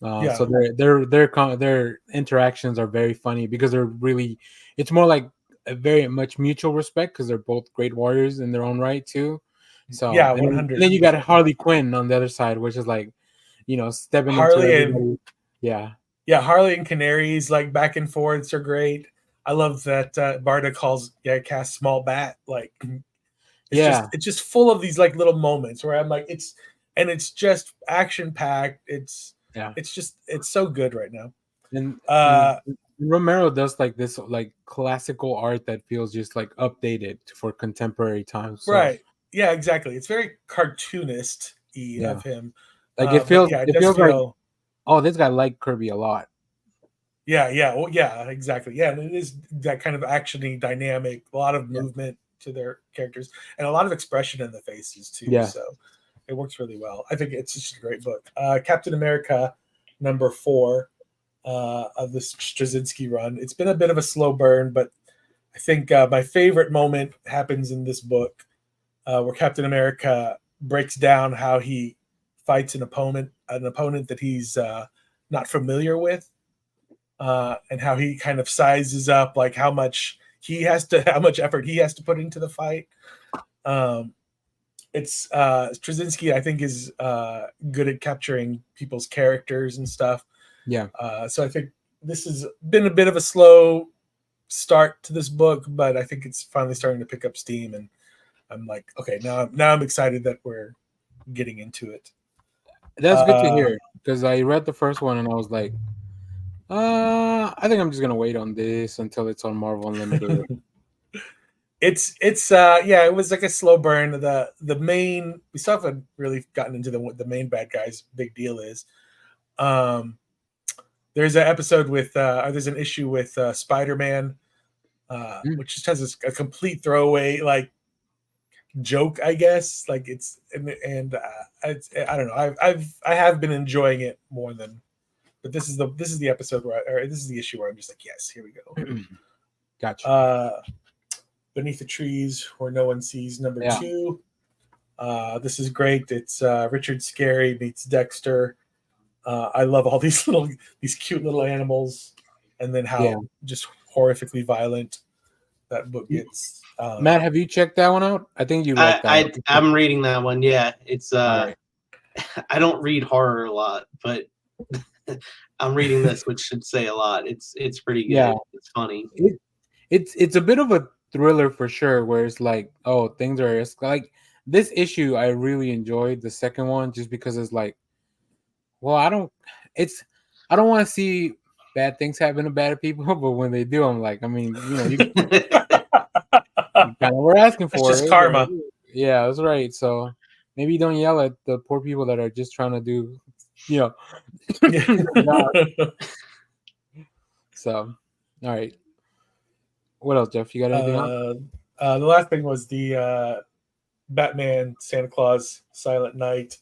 Yeah. So their interactions are very funny because they're really, it's more like a very much mutual respect because they're both great warriors in their own right too. So Yeah, and 100. then you got Harley Quinn on the other side, which is like, stepping into Harley and everybody. Yeah, Harley and Canaries like back and forths are great. I love that Barda calls Cass small bat. Like it's just full of these like little moments where I'm like it's just action packed. It's so good right now. And Romero does like this like classical art that feels just like updated for contemporary times. So. Right. Yeah, exactly. It's very cartoonist-y of him. Like it feels like, oh, this guy liked Kirby a lot. Yeah. Well, yeah, exactly. Yeah, and it is that kind of action-y dynamic, a lot of movement to their characters, and a lot of expression in the faces too. Yeah. So it works really well. I think it's just a great book. Captain America #4 of this Straczynski run. It's been a bit of a slow burn, but I think my favorite moment happens in this book, where Captain America breaks down how he fights an opponent that he's not familiar with, and how he kind of sizes up like how much effort he has to put into the fight. It's Straczynski, I think, is good at capturing people's characters and stuff. Yeah. So I think this has been a bit of a slow start to this book, but I think it's finally starting to pick up steam, and I'm like, okay, now I'm excited that we're getting into it. That's good to hear, because I read the first one and I was like, I think I'm just gonna wait on this until it's on Marvel Unlimited. It was like a slow burn. The main, we still haven't really gotten into what the main bad guy's big deal is. There's an episode with there's an issue with Spider-Man, which just has a complete throwaway like joke, I guess. Like it's I don't know. I have been enjoying it more than, but this is the episode where this is the issue where I'm just like, yes, here we go. Gotcha. Beneath the Trees Where No One Sees #2. This is great. It's Richard Scarry meets Dexter. I love all these cute little animals, and then how just horrifically violent that book gets. Matt, have you checked that one out? I think you like that one. I'm reading that one. Yeah, it's right. I don't read horror a lot, but I'm reading this, which should say a lot. It's pretty good. Yeah. It's funny. It's a bit of a thriller for sure, where it's like, oh, things are like this issue. I really enjoyed the second one just because it's like, well, I don't want to see bad things happen to bad people, but when they do, I'm like, I mean, you kind of we're asking for it's just karma. Yeah, that's right. So maybe don't yell at the poor people that are just trying to do, So, all right. What else, Jeff? You got anything else? The last thing was the Batman Santa Claus Silent Night.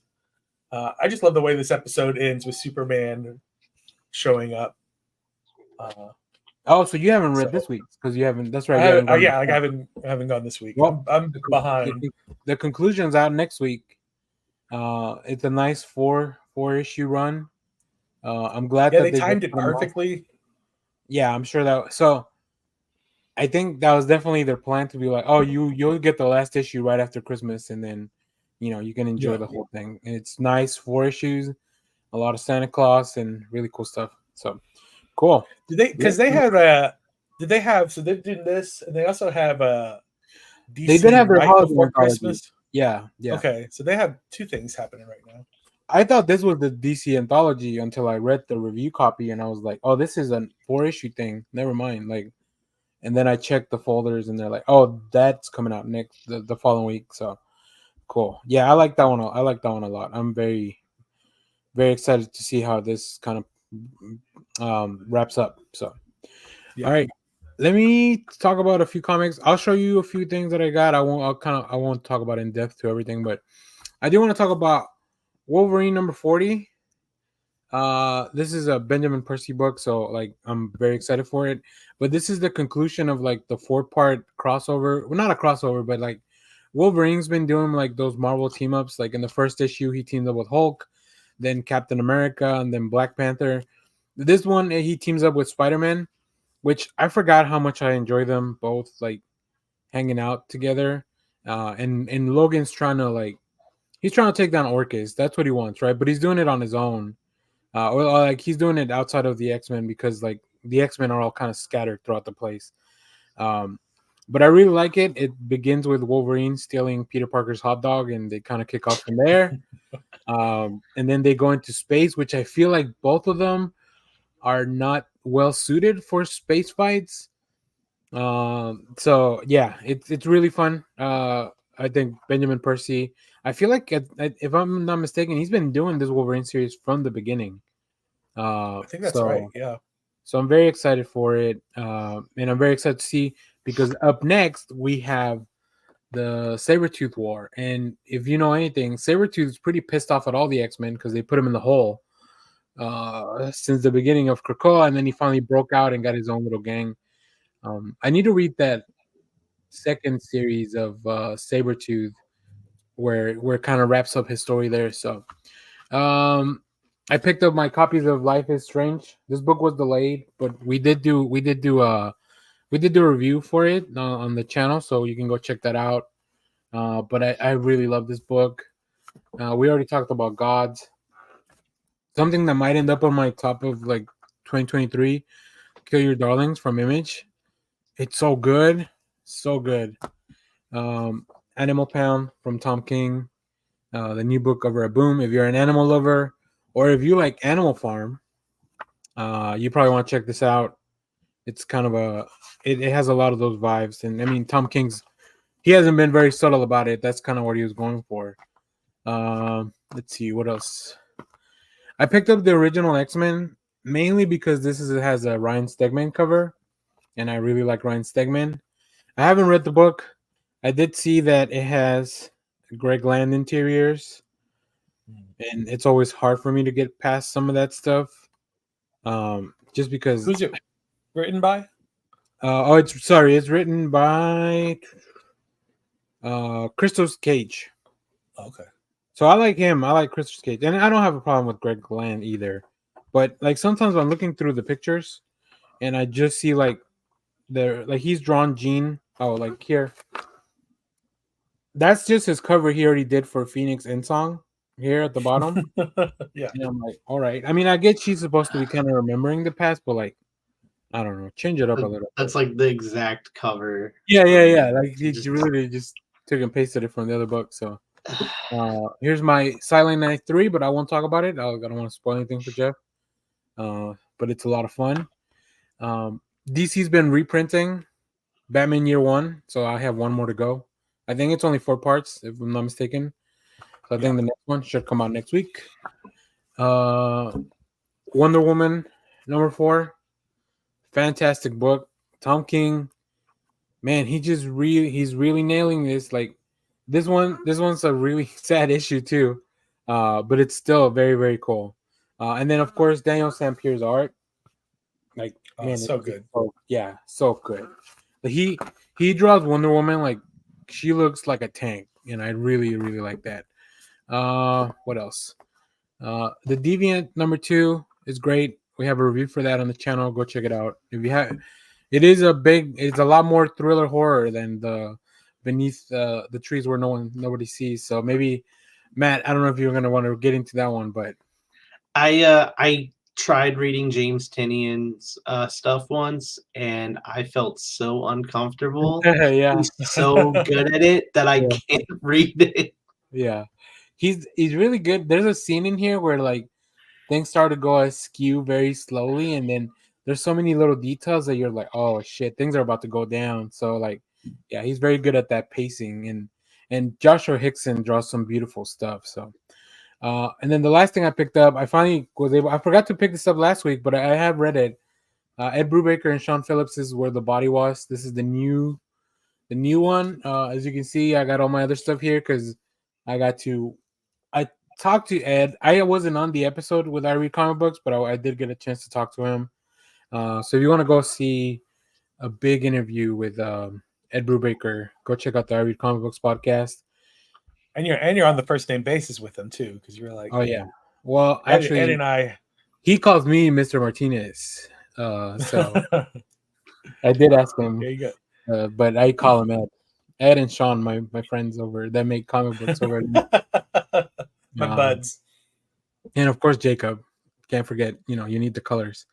I just love the way this episode ends with Superman showing up. So you haven't read this week because you haven't. That's right. I haven't gone this week. Well, I'm behind. The conclusion's out next week. It's a nice four issue run. I'm glad that they timed it perfectly. Yeah, I'm sure that. So I think that was definitely their plan to be like, oh, you'll get the last issue right after Christmas, and then you can enjoy the whole thing. And it's nice 4 issues, a lot of Santa Claus, and really cool stuff. So cool. Did they? Because they had Did they have? So they're doing this, and they also have DC. They did have their right before Christmas. Yeah. Okay, so they have 2 things happening right now. I thought this was the DC anthology until I read the review copy, and I was like, "Oh, this is a 4 issue thing. Never mind." Like, and then I checked the folders, and they're like, "Oh, that's coming out the following week." So cool. Yeah, I like that one. I like that one a lot. I'm very, very excited to see how this kind of wraps up. So, all right. Let me talk about a few comics. I'll show you a few things that I got. I won't talk about in depth to everything, but I do want to talk about Wolverine #40. This is a Benjamin Percy book, so like I'm very excited for it. But this is the conclusion of like the 4-part crossover. Well, not a crossover, but like Wolverine's been doing like those Marvel team ups. Like in the first issue, he teamed up with Hulk, then Captain America, and then Black Panther. This one, he teams up with Spider-Man, which I forgot how much I enjoy them both, like hanging out together. And Logan's trying to take down Orcus. That's what he wants, right? But he's doing it on his own. Or like he's doing it outside of the X-Men because like the X-Men are all kind of scattered throughout the place. But I really like it. It begins with Wolverine stealing Peter Parker's hot dog, and they kind of kick off from there. And then they go into space, which I feel like both of them are not well suited for space fights. So yeah, it's really fun. I think Benjamin Percy. I feel like if I'm not mistaken, he's been doing this Wolverine series from the beginning. I think that's right. Yeah. So I'm very excited for it, and I'm very excited to see, because up next we have the Sabretooth War. And if you know anything, Sabretooth is pretty pissed off at all the X-Men because they put him in the hole since the beginning of Krakoa, and then he finally broke out and got his own little gang. I need to read that second series of Sabretooth where it kind of wraps up his story there. So I picked up my copies of Life is Strange. This book was delayed, but we did do a review for it on the channel, so you can go check that out. But I really love this book. We already talked about Gods. Something that might end up on my top of like 2023, Kill Your Darlings from Image. It's so good. So good. Animal Pound from Tom King. The new book of Boom. If you're an animal lover, or if you like Animal Farm, you probably want to check this out. It's kind of it has a lot of those vibes. And I mean, Tom King's, he hasn't been very subtle about it. That's kind of what he was going for. Let's see, what else? I picked up the original X-Men mainly because it has a Ryan Stegman cover, and I really like Ryan Stegman. I haven't read the book. I did see that it has Greg Land interiors, and it's always hard for me to get past some of that stuff. Just because. Who's it written by? It's written by Christos Cage. Okay. So I like him. I like Christos Cage, and I don't have a problem with Greg Land either. But like sometimes I'm looking through the pictures, and I just see like he's drawn Jean. Oh, like here. That's just his cover he already did for Phoenix Song here at the bottom. Yeah. And I'm like, all right. I mean, I get she's supposed to be kind of remembering the past, but like, I don't know, change it up a little. That's like the exact cover. Yeah. Like he really just took and pasted it from the other book. So here's my Silent Night 3, but I won't talk about it. I don't want to spoil anything for Jeff. But it's a lot of fun. DC's been reprinting Batman Year One, so I have one more to go. I think it's only 4 parts, if I'm not mistaken. So I think the next one should come out next week. Wonder Woman #4, fantastic book. Tom King, man, he's really nailing this. Like this one's a really sad issue too, but it's still very, very cool. And then of course Daniel St. Pierre's art, like man, so good. So good. But he draws Wonder Woman like she looks like a tank, and I really, really like that. What else? The Deviant #2 is great. We have a review for that on the channel. Go check it out. If you have, it's a lot more thriller horror than the Beneath the Trees Where Nobody Sees. So maybe Matt, I don't know if you're gonna want to get into that one, but I tried reading James Tinian's stuff once, and I felt so uncomfortable. yeah, He's so good at it that I can't read it. Yeah, he's really good. There's a scene in here where like things start to go askew very slowly, and then there's so many little details that you're like, oh shit, things are about to go down. So like, yeah, he's very good at that pacing, and Joshua Hickson draws some beautiful stuff. So. And then the last thing I picked up, I finally was able. I forgot to pick this up last week, but I have read it. Ed Brubaker and Sean Phillips is Where the Body Was. This is the new one. As you can see, I got all my other stuff here because I talked to Ed. I wasn't on the episode with I Read Comic Books, but I did get a chance to talk to him. So if you want to go see a big interview with Ed Brubaker, go check out the I Read Comic Books podcast. And you're on the first name basis with them too, because you're like, oh yeah. Well, Ed, actually, Ed and I. He calls me Mr. Martinez. So I did ask him. There you go. But I call him Ed. Ed and Sean, my friends over that make comic books over. My buds. And of course Jacob. Can't forget. You need the colors.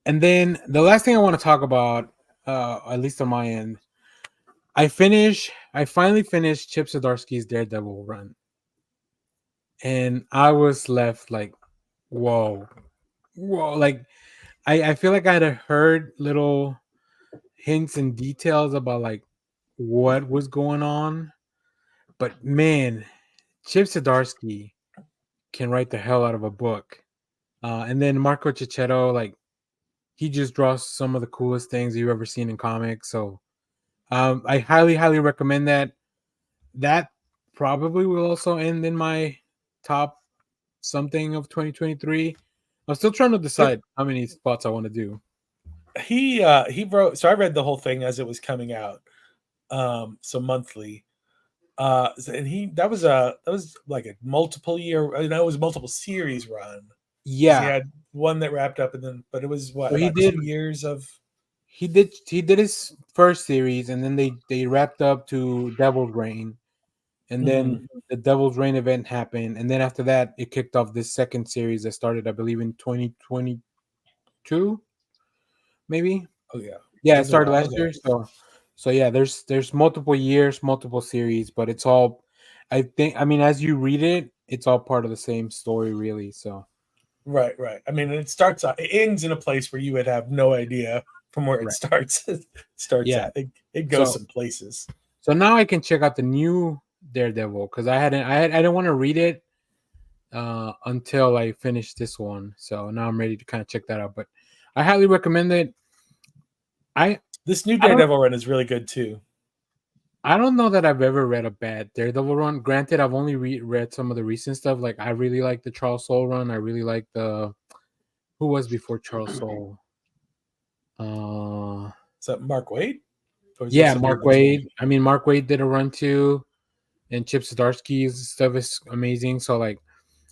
And then the last thing I want to talk about, at least on my end, I finally finished Chip Zdarsky's Daredevil run. And I was left like, whoa. Like I feel like I had heard little hints and details about like what was going on. But man, Chip Zdarsky can write the hell out of a book. And then Marco Cicchetto, like he just draws some of the coolest things you've ever seen in comics. So I highly, highly recommend that. That probably will also end in my top something of 2023. I'm still trying to decide how many spots I want to do. He wrote, so I read the whole thing as it was coming out, so monthly. And that was like a multiple year, it was multiple series run. Yeah, he had one that wrapped up, and then but it was what, so about 2 years of. He did his first series, and then they wrapped up to Devil's Reign, and then the Devil's Reign event happened, and then after that it kicked off this second series that started, I believe, in 2022, maybe. Oh yeah, Yeah, it started last year. So yeah, there's multiple years, multiple series, but it's all, I mean, as you read it, it's all part of the same story, really. So right. I mean, it ends in a place where you would have no idea from where it starts. Yeah. At. It goes some places. So now I can check out the new Daredevil, because I didn't want to read it until I finished this one. So now I'm ready to kind of check that out. But I highly recommend it. This new Daredevil run is really good too. I don't know that I've ever read a bad Daredevil run. Granted, I've only read some of the recent stuff. Like I really like the Charles Soule run. I really like who was before Charles Soule? Is that Mark Waid? Yeah, Mark Waid. I mean, Mark Waid did a run too, and Chip Zdarsky's stuff is amazing. So like,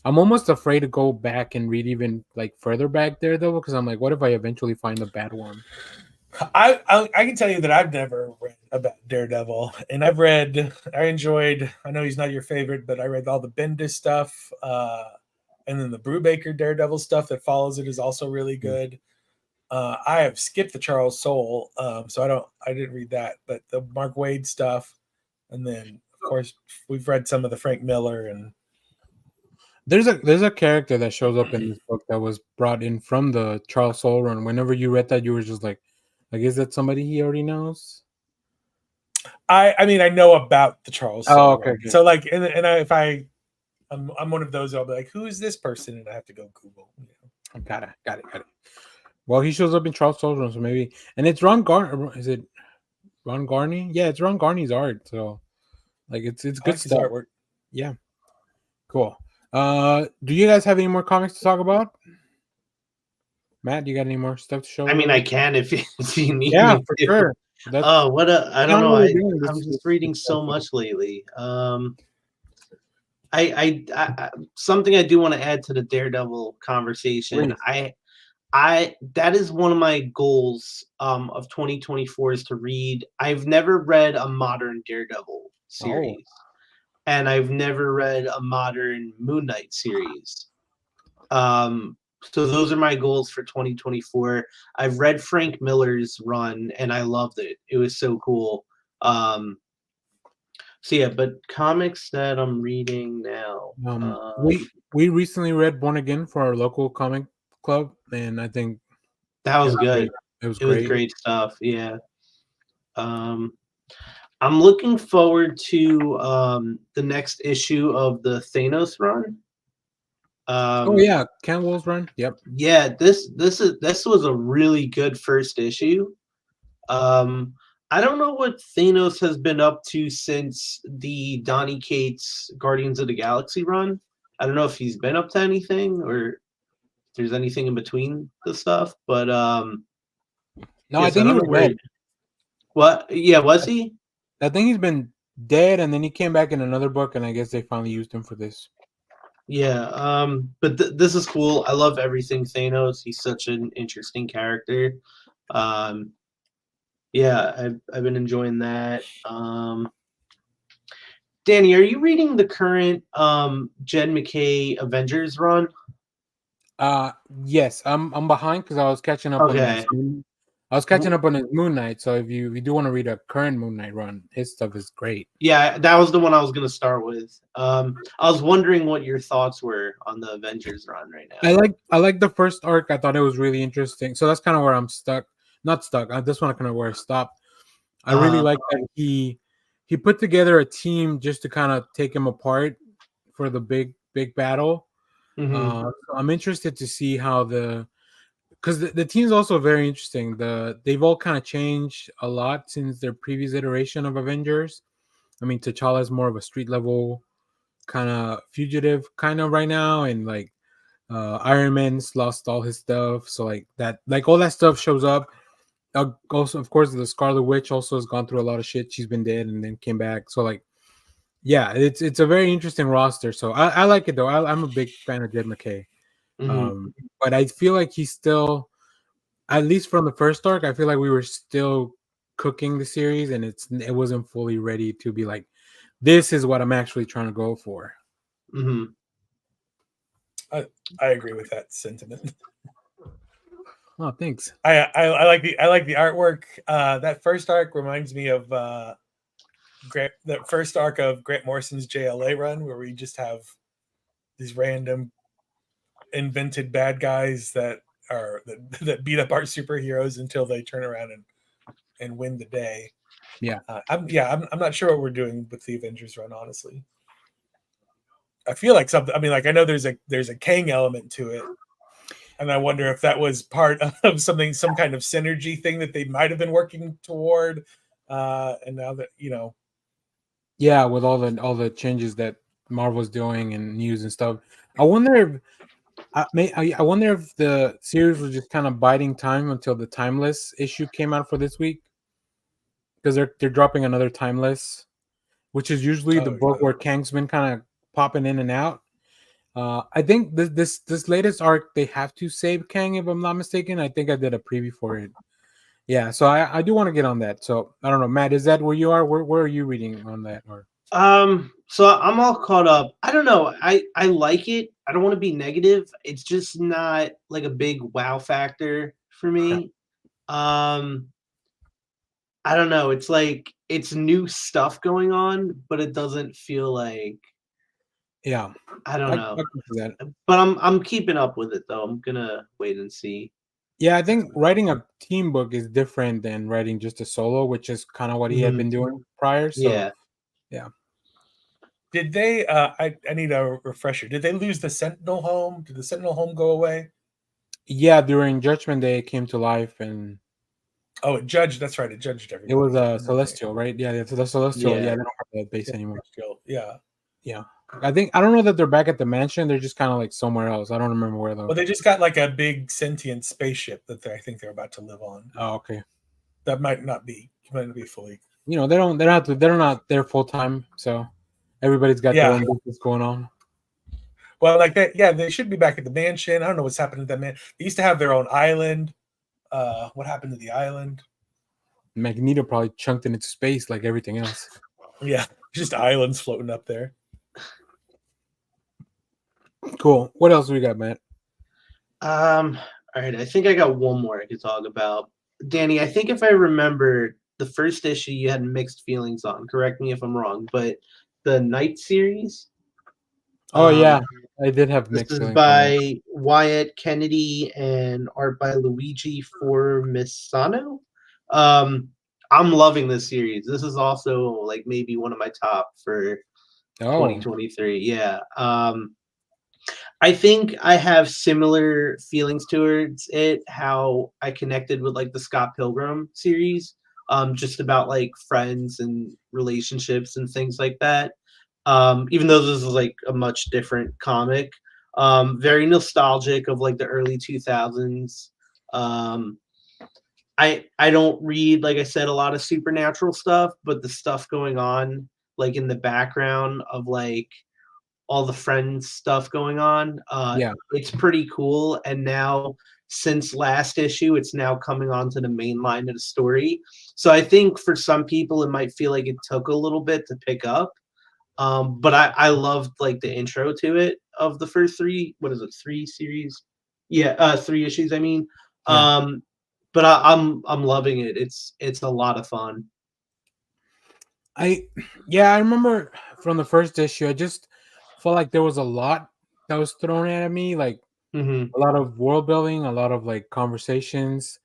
I'm almost afraid to go back and read even like further back Daredevil, because I'm like, what if I eventually find a bad one? I can tell you that I've never read about Daredevil, and I enjoyed. I know he's not your favorite, but I read all the Bendis stuff, and then the Brubaker Daredevil stuff that follows it is also really good. I have skipped the Charles Soule, so I didn't read that, but the Mark Waid stuff, and then of course we've read some of the Frank Miller, and there's a character that shows up in this book that was brought in from the Charles Soule run. Whenever you read that, you were just like, is that somebody he already knows? I mean, I know about the Charles Soule. Oh, okay. Run. So like, I'm one of those. I'll be like, who is this person? And I have to go Google. Got it. Well, he shows up in Charles Soule run, so maybe, and it's Ron Garney. Is it Ron Garney? Yeah, it's Ron Garney's art. So like, it's good stuff. Artwork. Yeah, cool. Do you guys have any more comics to talk about? Matt, do you got any more stuff to show? I mean, I can if you need. Yeah, for sure. I don't know. I'm just reading so much lately. I something I do want to add to the Daredevil conversation. Please. That is one of my goals of 2024 is to read. I've never read a modern Daredevil series, and I've never read a modern Moon Knight series. So those are my goals for 2024. I've read Frank Miller's run and I loved it. It was so cool. So yeah, but comics that I'm reading now. We recently read Born Again for our local comic club, and I think that was good. It was great stuff. Yeah. I'm looking forward to the next issue of the Thanos run. Ken Wolf's run. Yep. Yeah, this was a really good first issue. I don't know what Thanos has been up to since the Donny Cates Guardians of the Galaxy run. I don't know if he's been up to anything or if there's anything in between the stuff, but no, I think he was dead. What? Yeah, was he? I think he's been dead, and then he came back in another book, and I guess they finally used him for this. Yeah, but this is cool. I love everything Thanos. He's such an interesting character. Yeah, I've been enjoying that. Danny, are you reading the current Jed MacKay Avengers run? Uh, yes, I'm behind because I was catching up on his. Okay. I was catching up on his Moon Knight. So if you do want to read a current Moon Knight run, his stuff is great. Yeah, that was the one I was gonna start with. I was wondering what your thoughts were on the Avengers run right now. I like the first arc. I thought it was really interesting. So that's kind of where I'm stuck. Not stuck. I just want to kind of where I stopped. I really like that he put together a team just to kind of take him apart for the big battle. Mhm. So I'm interested to see how because the team's also very interesting. They've all kind of changed a lot since their previous iteration of Avengers. I mean, T'Challa is more of a street level kind of fugitive kind of right now, and like Iron Man's lost all his stuff, so like that, like all that stuff shows up. Also, of course, the Scarlet Witch also has gone through a lot of shit. She's been dead and then came back. So like, yeah, it's a very interesting roster. So I like it though. I'm a big fan of Jed McKay. Mhm. But I feel like he's still, at least from the first arc, I feel like we were still cooking the series, and it wasn't fully ready to be like, this is what I'm actually trying to go for. Mhm. I agree with that sentiment. Oh, thanks. I like the artwork. That first arc reminds me of the first arc of Grant Morrison's JLA run, where we just have these random invented bad guys that that beat up our superheroes until they turn around and win the day. Yeah. I'm not sure what we're doing with the Avengers run, honestly. I feel like something. I mean, like I know there's a Kang element to it, and I wonder if that was part of something, some kind of synergy thing that they might have been working toward. And now that Yeah, with all the changes that Marvel's doing and news and stuff, I wonder if I wonder if the series was just kind of biding time until the Timeless issue came out for this week, because they're dropping another Timeless, which is usually the oh, book where Kang's been kind of popping in and out. I think this latest arc they have to save Kang, if I'm not mistaken. I think I did a preview for it. Yeah, so I do want to get on that. So I don't know, Matt, is that where you are? Where are you reading on that? Or So I'm all caught up. I don't know. I like it. I don't want to be negative. It's just not like a big wow factor for me. Um, I don't know. It's like it's new stuff going on, but it doesn't feel like yeah, I don't I know. can see that. But I'm keeping up with it though. I'm gonna wait and see. Yeah, I think writing a team book is different than writing just a solo, which is kind of what he had Mhm. been doing prior. So Yeah. yeah, did they? I need a refresher. Did they lose the Sentinel home? Did the Sentinel home go away? yeah. During Judgment Day, it came to life, and Oh, it judged. That's right. It judged it everybody. was a Celestial, right? Yeah, the Celestial. Yeah, Yeah. they don't have that base anymore. Yeah. Yeah, I don't know that they're back at the mansion. They're just kind of like somewhere else. I don't remember where though. Well, they just got like a big sentient spaceship that I think they're about to live on. Oh, okay. That might not be fully. You know, they're not there full time, so everybody's got their Yeah. own business going on. Well, like that. Yeah, they should be back at the mansion. I don't know what's happened to them. Man, they used to have their own island. What happened to the island? Magneto probably chunked it into space like everything else. Yeah, just islands floating up there. Cool. What else we got, Matt? All right, I think I got one more I could talk about. Danny, I think if I remember the first issue you had mixed feelings on. Correct me if I'm wrong, but the Night series. Oh yeah, Um, I did have this mixed is feelings on that. by Wyatt Kennedy and art by Luigi Formisano. I'm loving this series. This is also like maybe one of my top for Oh, 2023. Yeah. I think I have similar feelings towards it, how I connected with like the Scott Pilgrim series, just about like friends and relationships and things like that. Even though this is like a much different comic, very nostalgic of like the early 2000s. Um, I don't read, like I said, a lot of supernatural stuff, but the stuff going on like in the background of like all the friends stuff going on. yeah. It's pretty cool. And now, since last issue, it's now coming onto the main line of the story. So I think for some people, it might feel like it took a little bit to pick up. But I loved like the intro to it of the first three. What is it? Three series? Yeah, 3 issues. I mean, Yeah. but I'm loving it. It's a lot of fun. I remember from the first issue, I just felt like there was a lot that was thrown at me, like Hmm. a lot of world building, a lot of like conversations.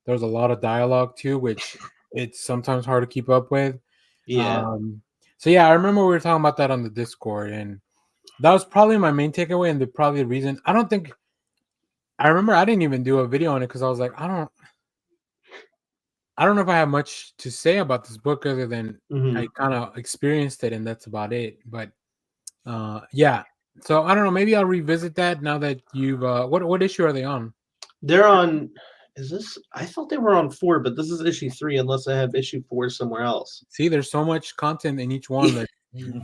There was a lot of dialogue too, which it's sometimes hard to keep up with. Yeah. Um, so yeah, I remember we were talking about that on the Discord, and that was probably my main takeaway, and probably the reason. I remember I didn't even do a video on it because I was like, I don't know if I have much to say about this book other than Hmm. I kind of experienced it and that's about it. But yeah. So I don't know, maybe I'll revisit that now that you've what issue are they on? They're on. Is this? I thought they were on 4, but this is issue 3, unless I have issue 4 somewhere else. See, there's so much content in each one that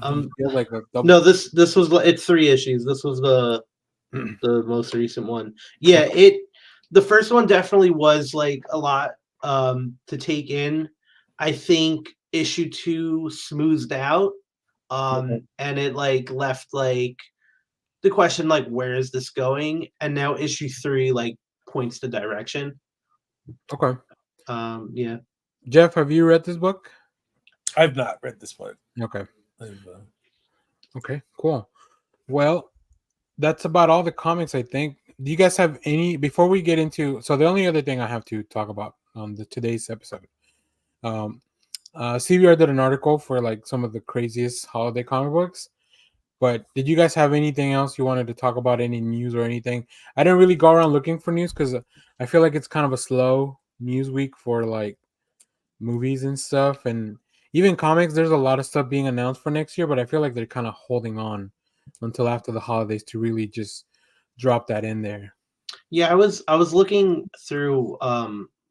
Um, feels like a double. no, this was it's 3 issues. This was the most recent one. Yeah, the first one definitely was like a lot to take in. I think issue 2 smoothed out, Okay. and it like left like the question like where is this going? And now issue 3 like points the direction. Okay. Yeah. Jeff, have you read this book? I've not read this one. Okay. I've, Okay, cool. Well, that's about all the comics, I think. Do you guys have any before we get into so the only other thing I have to talk about on today's episode? Um CBR did an article for like some of the craziest holiday comic books. But did you guys have anything else you wanted to talk about? Any news or anything? I didn't really go around looking for news because I feel like it's kind of a slow news week for like movies and stuff, and even comics. There's a lot of stuff being announced for next year, but I feel like they're kind of holding on until after the holidays to really just drop that in there. Yeah, I was looking through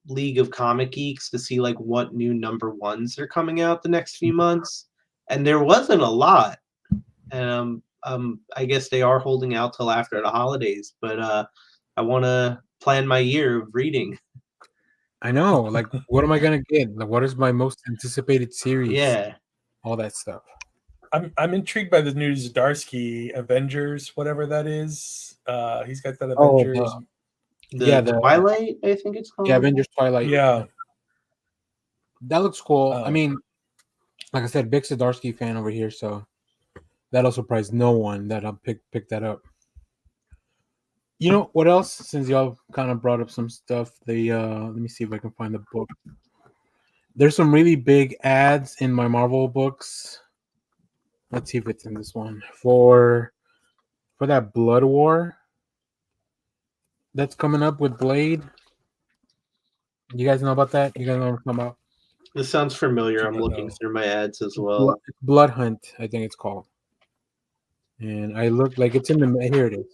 League of Comic Geeks to see like what new number ones are coming out the next few months, and there wasn't a lot. And I guess they are holding out till after the holidays, but I want to plan my year of reading. I know, like, what am I gonna get? Like, what is my most anticipated series? Yeah. All that stuff. I'm intrigued by the new Zdarsky Avengers, whatever that is. He's got that Oh, Avengers. The the Twilight, I think it's called. Avengers Twilight. Yeah. That looks cool. I Um, mean, like I said, big Zdarsky fan over here, so that'll surprise no one that I'll pick that up. You know what else? Since y'all kind of brought up some stuff, they let me see if I can find the book. There's some really big ads in my Marvel books. Let's see if it's in this one for that Blood War that's coming up with Blade. You guys know about that? You guys know what I'm talking about? This sounds familiar. I'm looking through my ads as well. Blood Hunt, I think it's called. And I look like it's in the here it is.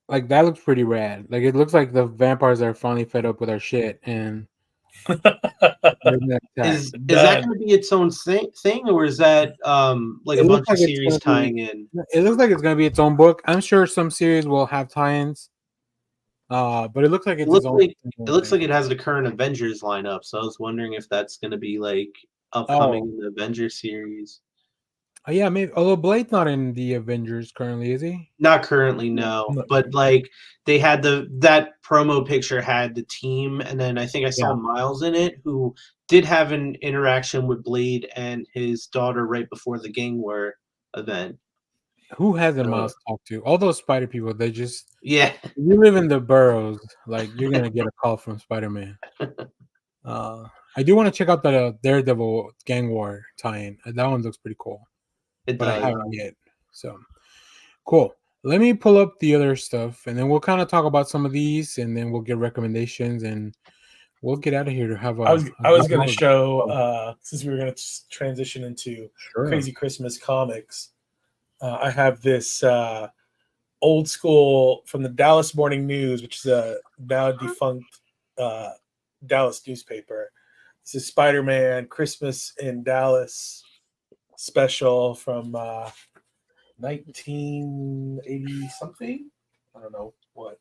Like that looks pretty rad. Like it looks like the vampires are finally fed up with our shit and Is that going to be its own thing, or is that like it a looks bunch like of series tying in? It looks like it's gonna be its own book. I'm sure some series will have tie-ins. But it looks like it's its own. It looks like it has the current Avengers lineup, so I was wondering if that's going to be like upcoming in the Avengers series. Oh yeah, maybe. Although Blade's not in the Avengers currently, is he? Not currently, no. But like they had that promo picture had the team, and then I think I saw Miles in it, who did have an interaction with Blade and his daughter right before the Gang War event. Who hasn't Miles talked to? All those Spider people, they just yeah. If you live in the boroughs, like you're gonna get a call from Spider-Man. I do want to check out the Daredevil Gang War tie-in. That one looks pretty cool. But I haven't yet. So cool. Let me pull up the other stuff and then we'll kind of talk about some of these and then we'll get recommendations and we'll get out of here to have a I was going to show since we were going to transition into Crazy Christmas comics. I have this old school from the Dallas Morning News, which is a now defunct Dallas newspaper. This is Spider-Man Christmas in Dallas special from 1980 something. I don't know what.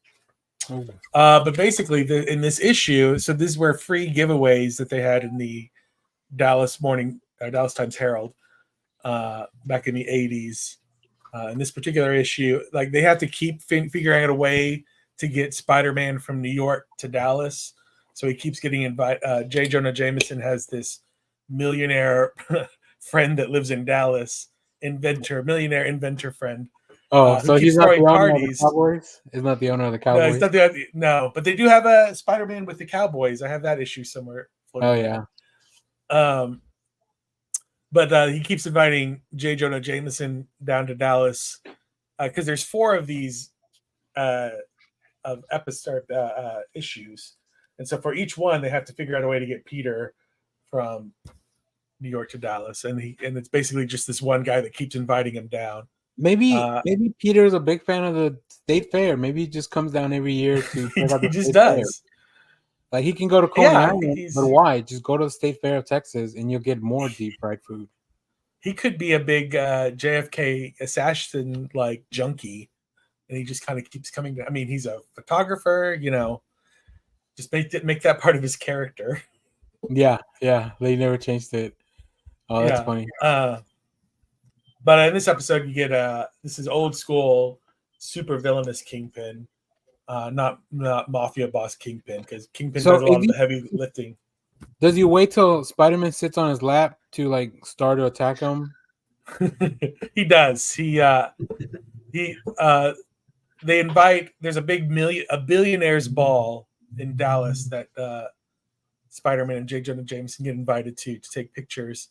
But basically, in this issue, so this were free giveaways that they had in the Dallas Times Herald. back in the 80s. In this particular issue, like they have to keep figuring out a way to get Spider-Man from New York to Dallas. So he keeps getting invited. J. Jonah Jameson has this millionaire friend that lives in Dallas, millionaire inventor friend. Oh, Who so keeps he's not the throwing owner of the parties. Cowboys? He's not the owner of the No, Cowboys? he's not no, but they do have a Spider-Man with the Cowboys. I have that issue somewhere. Oh, yeah. But he keeps inviting J. Jonah Jameson down to Dallas because there's 4 of these of episode issues, and so for each one they have to figure out a way to get Peter from New York to Dallas, and it's basically just this one guy that keeps inviting him down. Maybe Peter's a big fan of the state fair. Maybe he just comes down every year to check out the he just state does. fair. Like he can go to Coney Yeah, Island, but why? Just go to the State Fair of Texas, and you'll get more deep fried food. He could be a big JFK assassin like junkie, and he just kind of keeps coming to. I mean, he's a photographer, just make that part of his character. Yeah, they never changed it. Oh, that's funny. But in this episode, you get this is old school, super villainous Kingpin. Not mafia boss Kingpin, because Kingpin does a lot of the heavy lifting. Does he wait till Spider-Man sits on his lap to start to attack him? He does. They invite. There's a big billionaires ball in Dallas that Spider-Man and J. Jonah Jameson get invited to take pictures.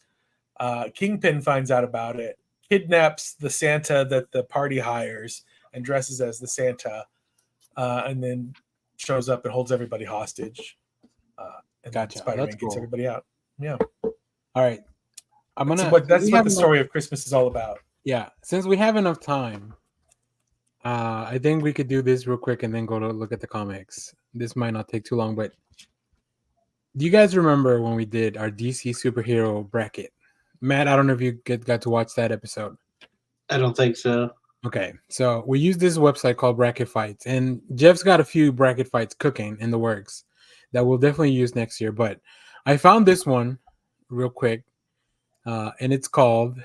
Kingpin finds out about it, kidnaps the Santa that the party hires, and dresses as the Santa. And then shows up and holds everybody hostage. And gotcha. Spider-Man That's gets cool. everybody out. Yeah. All right. That's what the story of Christmas is all about. Yeah. Since we have enough time, I think we could do this real quick and then go to look at the comics. This might not take too long, but do you guys remember when we did our DC superhero bracket? Matt, I don't know if you got to watch that episode. I don't think so. Okay, so we use this website called Bracket Fights, and Jeff's got a few bracket fights cooking in the works that we'll definitely use next year. But I found this one real quick, and it's called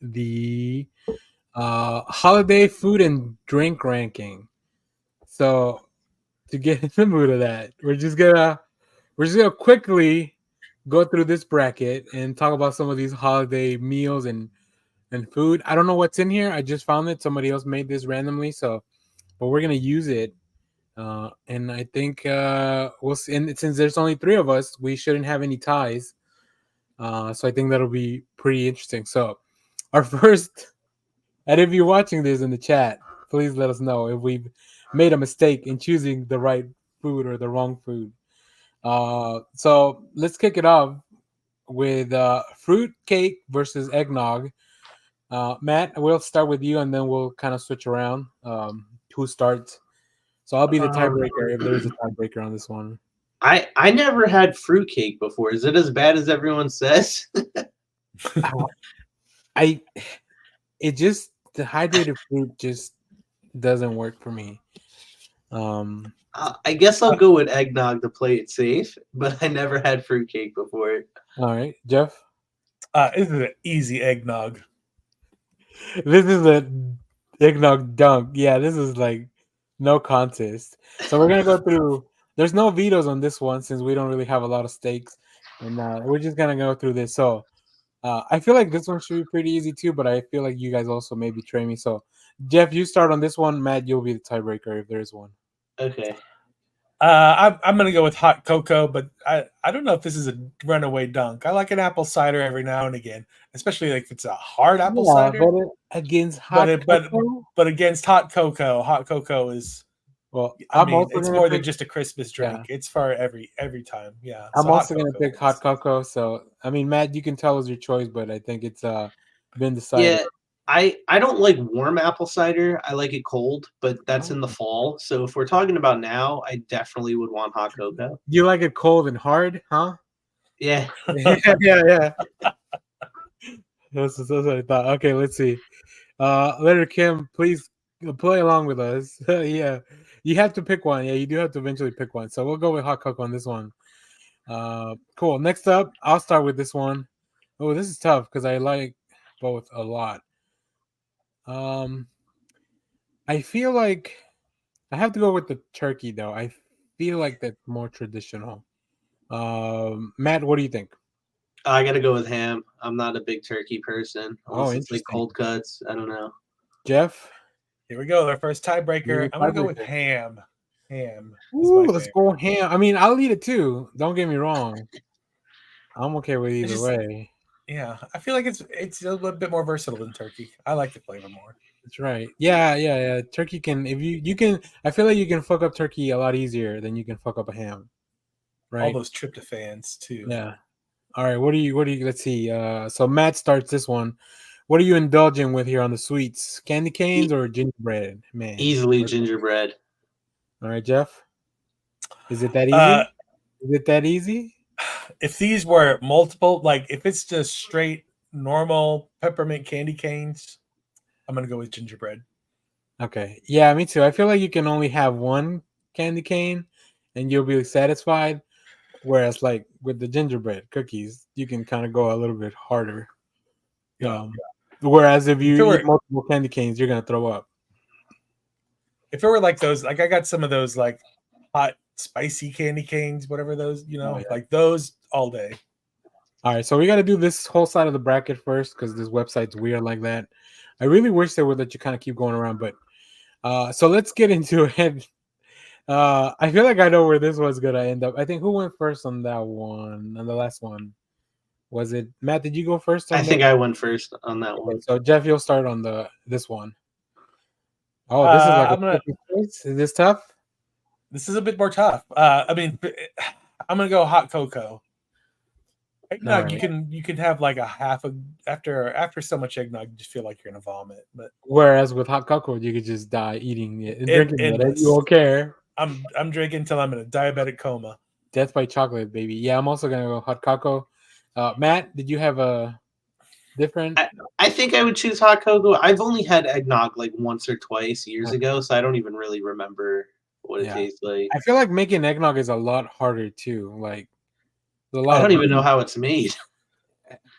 the Holiday Food and Drink Ranking. So to get in the mood of that, we're just gonna quickly go through this bracket and talk about some of these holiday meals and food. I don't know what's in here. I just found it. Somebody else made this randomly, but we're gonna use it. And I think we'll see. And since there's only 3 of us, we shouldn't have any ties. So I think that'll be pretty interesting. So our first, and if you're watching this in the chat, please let us know if we've made a mistake in choosing the right food or the wrong food. So let's kick it off with fruit cake versus eggnog. Matt, we'll start with you, and then we'll kind of switch around. Who starts? So I'll be the tiebreaker if there's a tiebreaker on this one. I never had fruitcake before. Is it as bad as everyone says? The hydrated fruit just doesn't work for me. I guess I'll go with eggnog to play it safe, but I never had fruitcake before. All right, Jeff? This is an easy eggnog. This is a eggnog dunk. Yeah, this is no contest. So we're going to go through. There's no vetoes on this one since we don't really have a lot of stakes. And we're just going to go through this. So I feel like this one should be pretty easy too, but I feel like you guys also may betray me. So, Jeff, you start on this one. Matt, you'll be the tiebreaker if there's one. Okay. I'm going to go with hot cocoa, but I don't know if this is a runaway dunk. I like an apple cider every now and again, especially if it's a hard apple cider. But against hot cocoa? But against hot cocoa is it's more than just a Christmas drink. Yeah. It's for every time. Yeah. I'm also going to pick hot cocoa. So Matt, you can tell us your choice, but I think it's been decided. Yeah. I don't like warm apple cider. I like it cold, but that's in the fall. So if we're talking about now, I definitely would want hot cocoa. You like it cold and hard, huh? Yeah. yeah. That's what I thought. Okay, let's see. Letter Kim, please play along with us. Yeah, you have to pick one. Yeah, you do have to eventually pick one. So we'll go with hot cocoa on this one. Cool. Next up, I'll start with this one. Oh, this is tough because I like both a lot. I feel like I have to go with the turkey though. I feel like that's more traditional. Matt, what do you think? I gotta go with ham. I'm not a big turkey person Oh, unless it's like interesting. cold cuts. I don't know. Jeff? Here we go. Our first tiebreaker. Your I'm gonna go with tiebreaker. ham. Ham is Ooh, my let's favorite. go ham. I mean, I'll eat it too. Don't get me wrong. I'm okay with either just- way. Yeah, I feel like it's a little bit more versatile than turkey. I like the flavor more. That's right. Yeah. Turkey can if you can I feel like you can fuck up turkey a lot easier than you can fuck up a ham. All Right? those tryptophans too. Yeah. All right. What do you let's see. So Matt starts this one. What are you indulging with here on the sweets? Candy canes or gingerbread? Man. Easily gingerbread. All right, Jeff. Is it that easy? Uh, Is it that easy? If these were multiple, like if it's just straight normal peppermint candy canes, I'm gonna go with gingerbread. Okay. Yeah, me too. I feel like you can only have one candy cane and you'll be satisfied. Whereas like with the gingerbread cookies, you can kind of go a little bit harder. Yeah. Whereas if you If it were- eat multiple candy canes, you're gonna throw up. If it were like those, like I got some of those like hot spicy candy canes, whatever those, yeah. like those all day. All right, so we got to do this whole side of the bracket first because this website's weird like that. I really wish they would let you kind of keep going around, but so let's get into it. I feel like I know where this one's gonna end up. I think who went first on that one? On the last one, was it Matt? Did you go first? On I think I went first on that Okay, one. so Jeff, you'll start on this one. Oh, this is like I'm gonna. is this tough? This is a bit more tough. I mean, I'm gonna go hot cocoa. Eggnog, Alright. you can have like a half a after so much eggnog, you just feel like you're gonna vomit. But Whereas with hot cocoa, you could just die eating it and drinking it, and endless. you won't care. I'm drinking until I'm in a diabetic coma. Death by chocolate, baby. Yeah, I'm also gonna go hot cocoa. Matt, did you have a different? I think I would choose hot cocoa. I've only had eggnog like once or twice years Okay. ago, so I don't even really remember what it Yeah. tastes like. I feel like making eggnog is a lot harder too. Like a I lot. don't even know how it's made.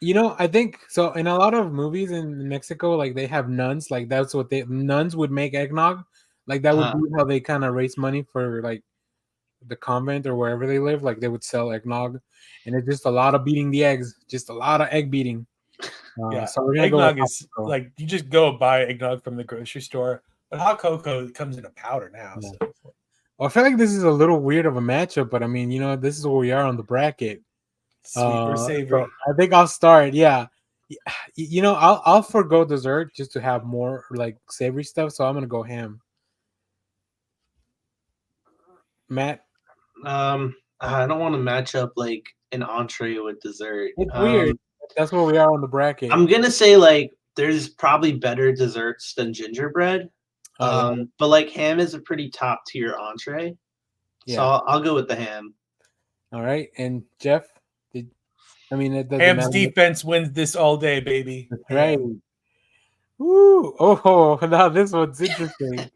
I think so. In a lot of movies in Mexico, like they have nuns. Like that's what nuns would make eggnog. Like that would be how they kind of raise money for like the convent or wherever they live. Like they would sell eggnog, and it's just a lot of beating the eggs. Just a lot of egg beating. Yeah, So we're gonna eggnog go with is hot cocoa. like you just go buy eggnog from the grocery store, but hot cocoa comes in a powder now. Yeah. So. Well, I feel like this is a little weird of a matchup, but I mean, this is where we are on the bracket. Sweet or savory. So I think I'll start. Yeah, I'll forgo dessert just to have more like savory stuff. So I'm gonna go ham. Matt, I don't want to match up like an entree with dessert. it's weird. That's where we are on the bracket. I'm gonna say like there's probably better desserts than gingerbread. But like ham is a pretty top tier entree. Yeah. So I'll go with the ham. All right, and Jeff, it doesn't Ham's matter. defense wins this all day, baby. That's right. Woo! Oh, now this one's interesting.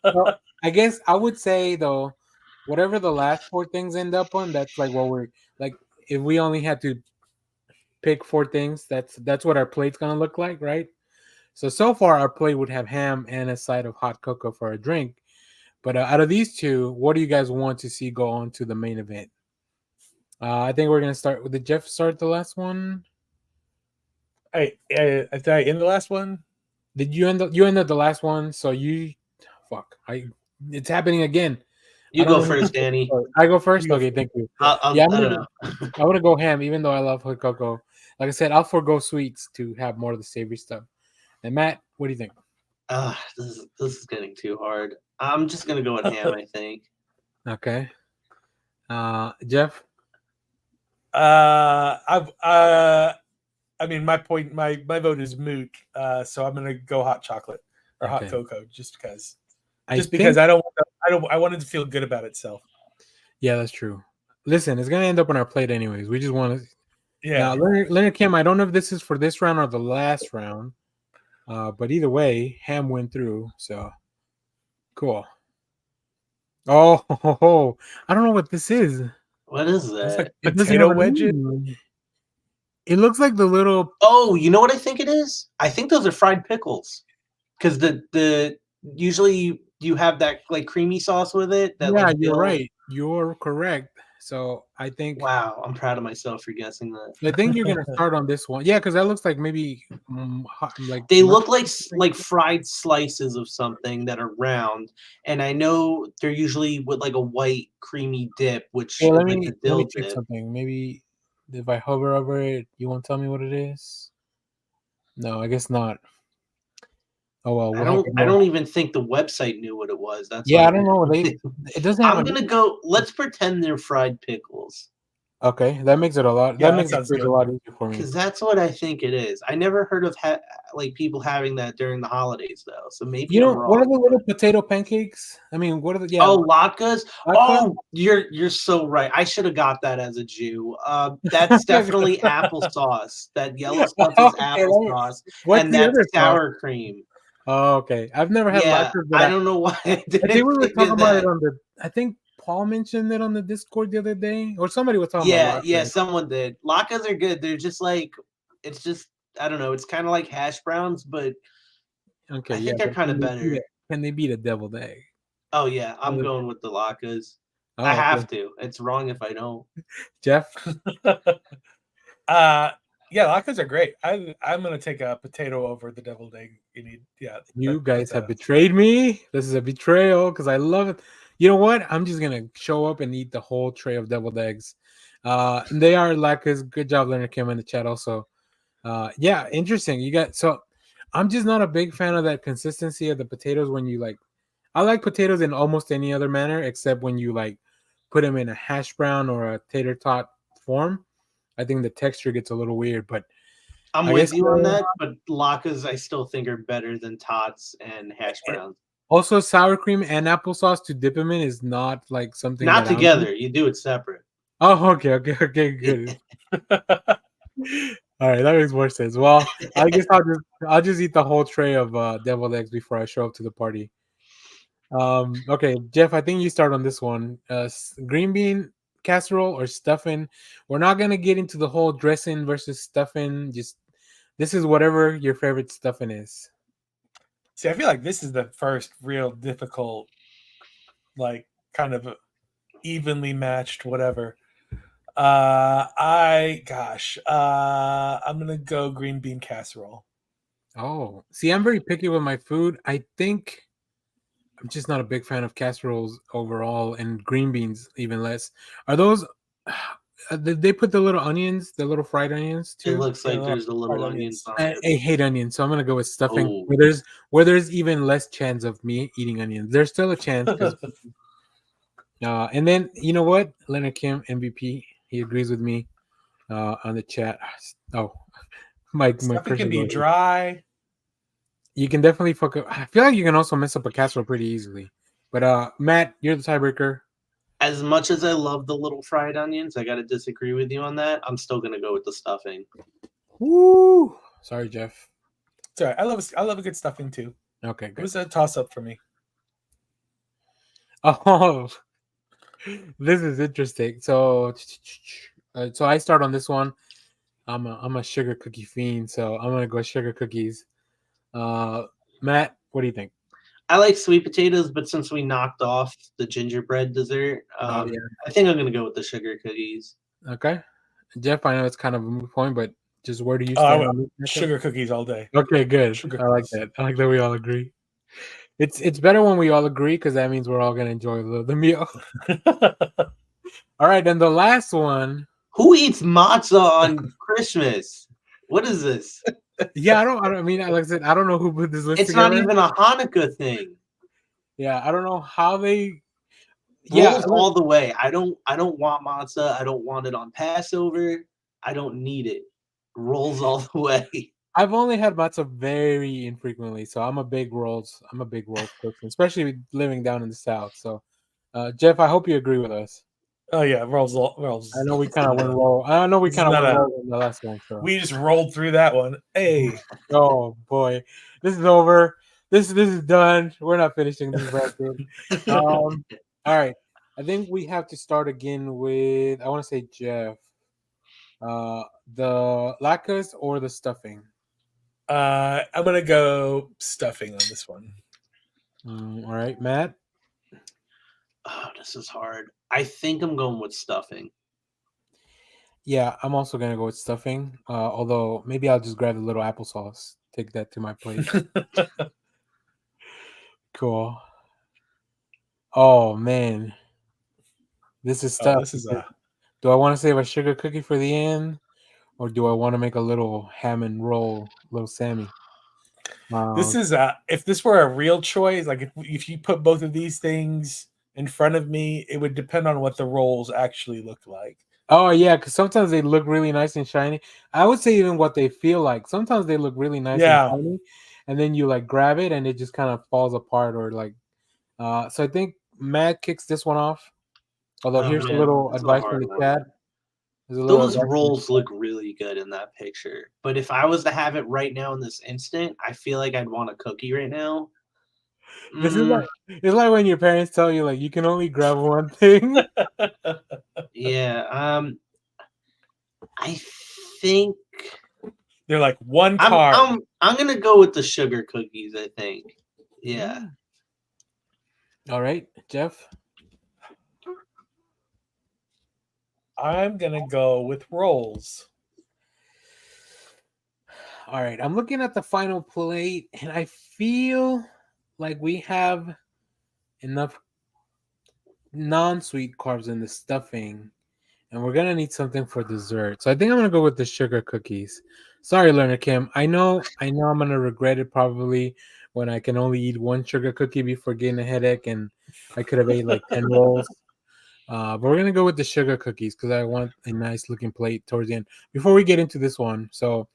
So, I guess I would say though, whatever the last four things end up on, that's like what we're like. If we only had to pick four things, that's what our plate's gonna look like, right? So far our plate would have ham and a side of hot cocoa for a drink. But out of these two, what do you guys want to see go on to the main event? I think we're gonna start with. Did Jeff start the last one? I in the last one. Did you end up? You ended the last one, so it's happening again. You go first, Danny. I go first. Okay, thank you. I don't know. I want to go ham, even though I love hot cocoa. Like I said, I'll forego sweets to have more of the savory stuff. And Matt, what do you think? This is getting too hard. I'm just gonna go with ham. I think. Okay. Jeff. I mean, my vote is moot. So I'm gonna go hot chocolate or hot cocoa, just because. Because I wanted to feel good about itself. Yeah, that's true. Listen, it's gonna end up on our plate anyways. We just want to. Yeah. Now, Leonard Kim, I don't know if this is for this round or the last round, but either way, ham went through. So cool. Oh, I don't know what this is. What is that? Like potato wedges. It looks like the little. Oh, you know what I think it is? I think those are fried pickles. Because the usually you have that like creamy sauce with it. That Yeah, like you're dill. right. You're correct. So Wow, I'm proud of myself for guessing that. I think you're gonna start on this one. Yeah, because that looks like maybe like They look like mushroom. like fried slices of something that are round, and I know they're usually with like a white creamy dip, which Well, is let like me the let me dill check dip. something. Maybe if I hover over it, you won't tell me what it is. No, I guess not. Oh well, we'll have to I go. don't even think the website knew what it was. That's Yeah, why I don't know. It doesn't have I'm a gonna go. Let's pretend they're fried pickles. okay. That makes it a lot. That Yeah, that makes the sounds quiz a good. lot easier for me. Because that's what I think it is. I never heard of like people having that during the holidays though. So maybe You I'm know what are wrong. the little potato pancakes? I mean, what are the Oh, latkes. vodka? Oh, you're so right. I should have got that as a Jew. That's definitely applesauce. That yellow stuff is Okay, applesauce, what's and the that's other sauce? sour cream. Oh, okay. I've never had Yeah, latkes, but I don't know why I I think didn't we were think talking of about it that. on the. I think Paul mentioned it on the Discord the other day, or somebody was talking about Yeah, latkes. someone did. Latkes are good. They're just like it's just I don't know. It's kind of like hash browns, but Okay, I yeah, think they're but kind of better. can they beat a deviled egg? Oh yeah, I'm Uh, going with the latkes. I Oh, okay. have to. It's wrong if I don't. Jeff, uh, yeah, latkes are great. I'm gonna take a potato over the deviled egg. You need, yeah. you guys have betrayed me. This is a betrayal because I love it. You know what? I'm just gonna show up and eat the whole tray of deviled eggs. And they are latkes. Good job, Leonard Kim in the chat also. Yeah, interesting. You got so. I'm just not a big fan of that consistency of the potatoes when you like. I like potatoes in almost any other manner except when you like put them in a hash brown or a tater tot form. I think the texture gets a little weird, but I'm I with guess you on that, but latkes I still think are better than tots and hash browns. also sour cream and applesauce to dip them in is not like something Not that I'm. together. You do it separate. Oh, okay, good. All right, that makes more sense. Well, I guess I'll just eat the whole tray of deviled eggs before I show up to the party. Okay, Jeff, I think you start on this one. Green bean casserole or stuffing. We're not gonna get into the whole dressing versus stuffing. Just this is whatever your favorite stuffing is. See, I feel like this is the first real difficult, like kind of evenly matched whatever. I'm gonna go green bean casserole. Oh, see, I'm very picky with my food. I think I'm just not a big fan of casseroles overall, and green beans even less. Are those? Did they put the little onions, the little fried onions It too? looks Yeah, like there's the little fried onions onions. on I it. hate onions, so I'm gonna go with stuffing. Oh, Where there's even less chance of me eating onions. There's still a chance because. And then you know what, Leonard Kim MVP, he agrees with me on the chat. Oh, my Stuffing can cursor be goes. dry. You can definitely fuck up. I feel like you can also mess up a casserole pretty easily. But Matt, you're the tiebreaker. as much as I love the little fried onions, I gotta disagree with you on that. I'm still gonna go with the stuffing. Woo! Sorry, Jeff. Sorry, I love a good stuffing too. Okay, It good. was a toss up for me. Oh, this is interesting. So I start on this one. I'm a sugar cookie fiend, so I'm gonna go sugar cookies. Matt, what do you think? I like sweet potatoes, but since we knocked off the gingerbread dessert, Oh yeah. I think I'm gonna go with the sugar cookies. Okay, Jeff. I know it's kind of a moot point, but just where do you Oh, I stand went on this? matchup? sugar cookies all day. Okay, good. Sugar I like cookies. that. I like that we all agree. It's better when we all agree because that means we're all gonna enjoy the meal. All right, and the last one. Who eats matzah on Christmas? What is this? Yeah, I don't. I mean, like I said, I don't know who put this list It's not together. even a Hanukkah thing. Yeah, I don't know how they. Yeah, Rolls all the way. I don't want matzah. I don't want it on Passover. I don't need it. Rolls all the way. I've only had matzah very infrequently, so I'm a big rolls person, especially living down in the south. So, Jeff, I hope you agree with us. Oh yeah, rolls. I know we kind of went roll. I know we This is kind of not went a- roll in the last one. So, We just rolled through that one. Hey, oh boy, this is over. This is done. We're not finishing this bracket. All right. I think we have to start again with. I want to say Jeff. The latkes or the stuffing? I'm gonna go stuffing on this one. All right, Matt. Oh, this is hard. I think I'm going with stuffing. Yeah, I'm also gonna go with stuffing. Although maybe I'll just grab a little applesauce, take that to my plate. Cool. Oh man, this is tough. This is a Do I want to save a sugar cookie for the end, or do I want to make a little ham and roll, little Sammy? this is a if this were a real choice, like if you put both of these things in front of me, it would depend on what the rolls actually look like. Oh yeah, because sometimes they look really nice and shiny. I would say even what they feel like. Sometimes they look really nice and Yeah. shiny, and then you like grab it and it just kind of falls apart or like. So I think Matt kicks this one off. Although Oh, here's a man, little that's a advice from hard the one. chat. There's a little Those advice from the rolls chat. look really good in that picture. But if I was to have it right now in this instant, I feel like I'd want a cookie right now. This is like it's like when your parents tell you like you can only grab one thing. Yeah. I think They're like one card. I'm gonna go with the sugar cookies, I think. Yeah. All right, Jeff. I'm gonna go with rolls. All right, I'm looking at the final plate, and I feel like we have enough non-sweet carbs in the stuffing, and we're gonna need something for dessert. So I think I'm gonna go with the sugar cookies. Sorry, Learner Kim. I know I'm gonna regret it probably when I can only eat one sugar cookie before getting a headache, and I could have ate like 10 rolls. But we're gonna go with the sugar cookies because I want a nice looking plate towards the end. Before we get into this one, so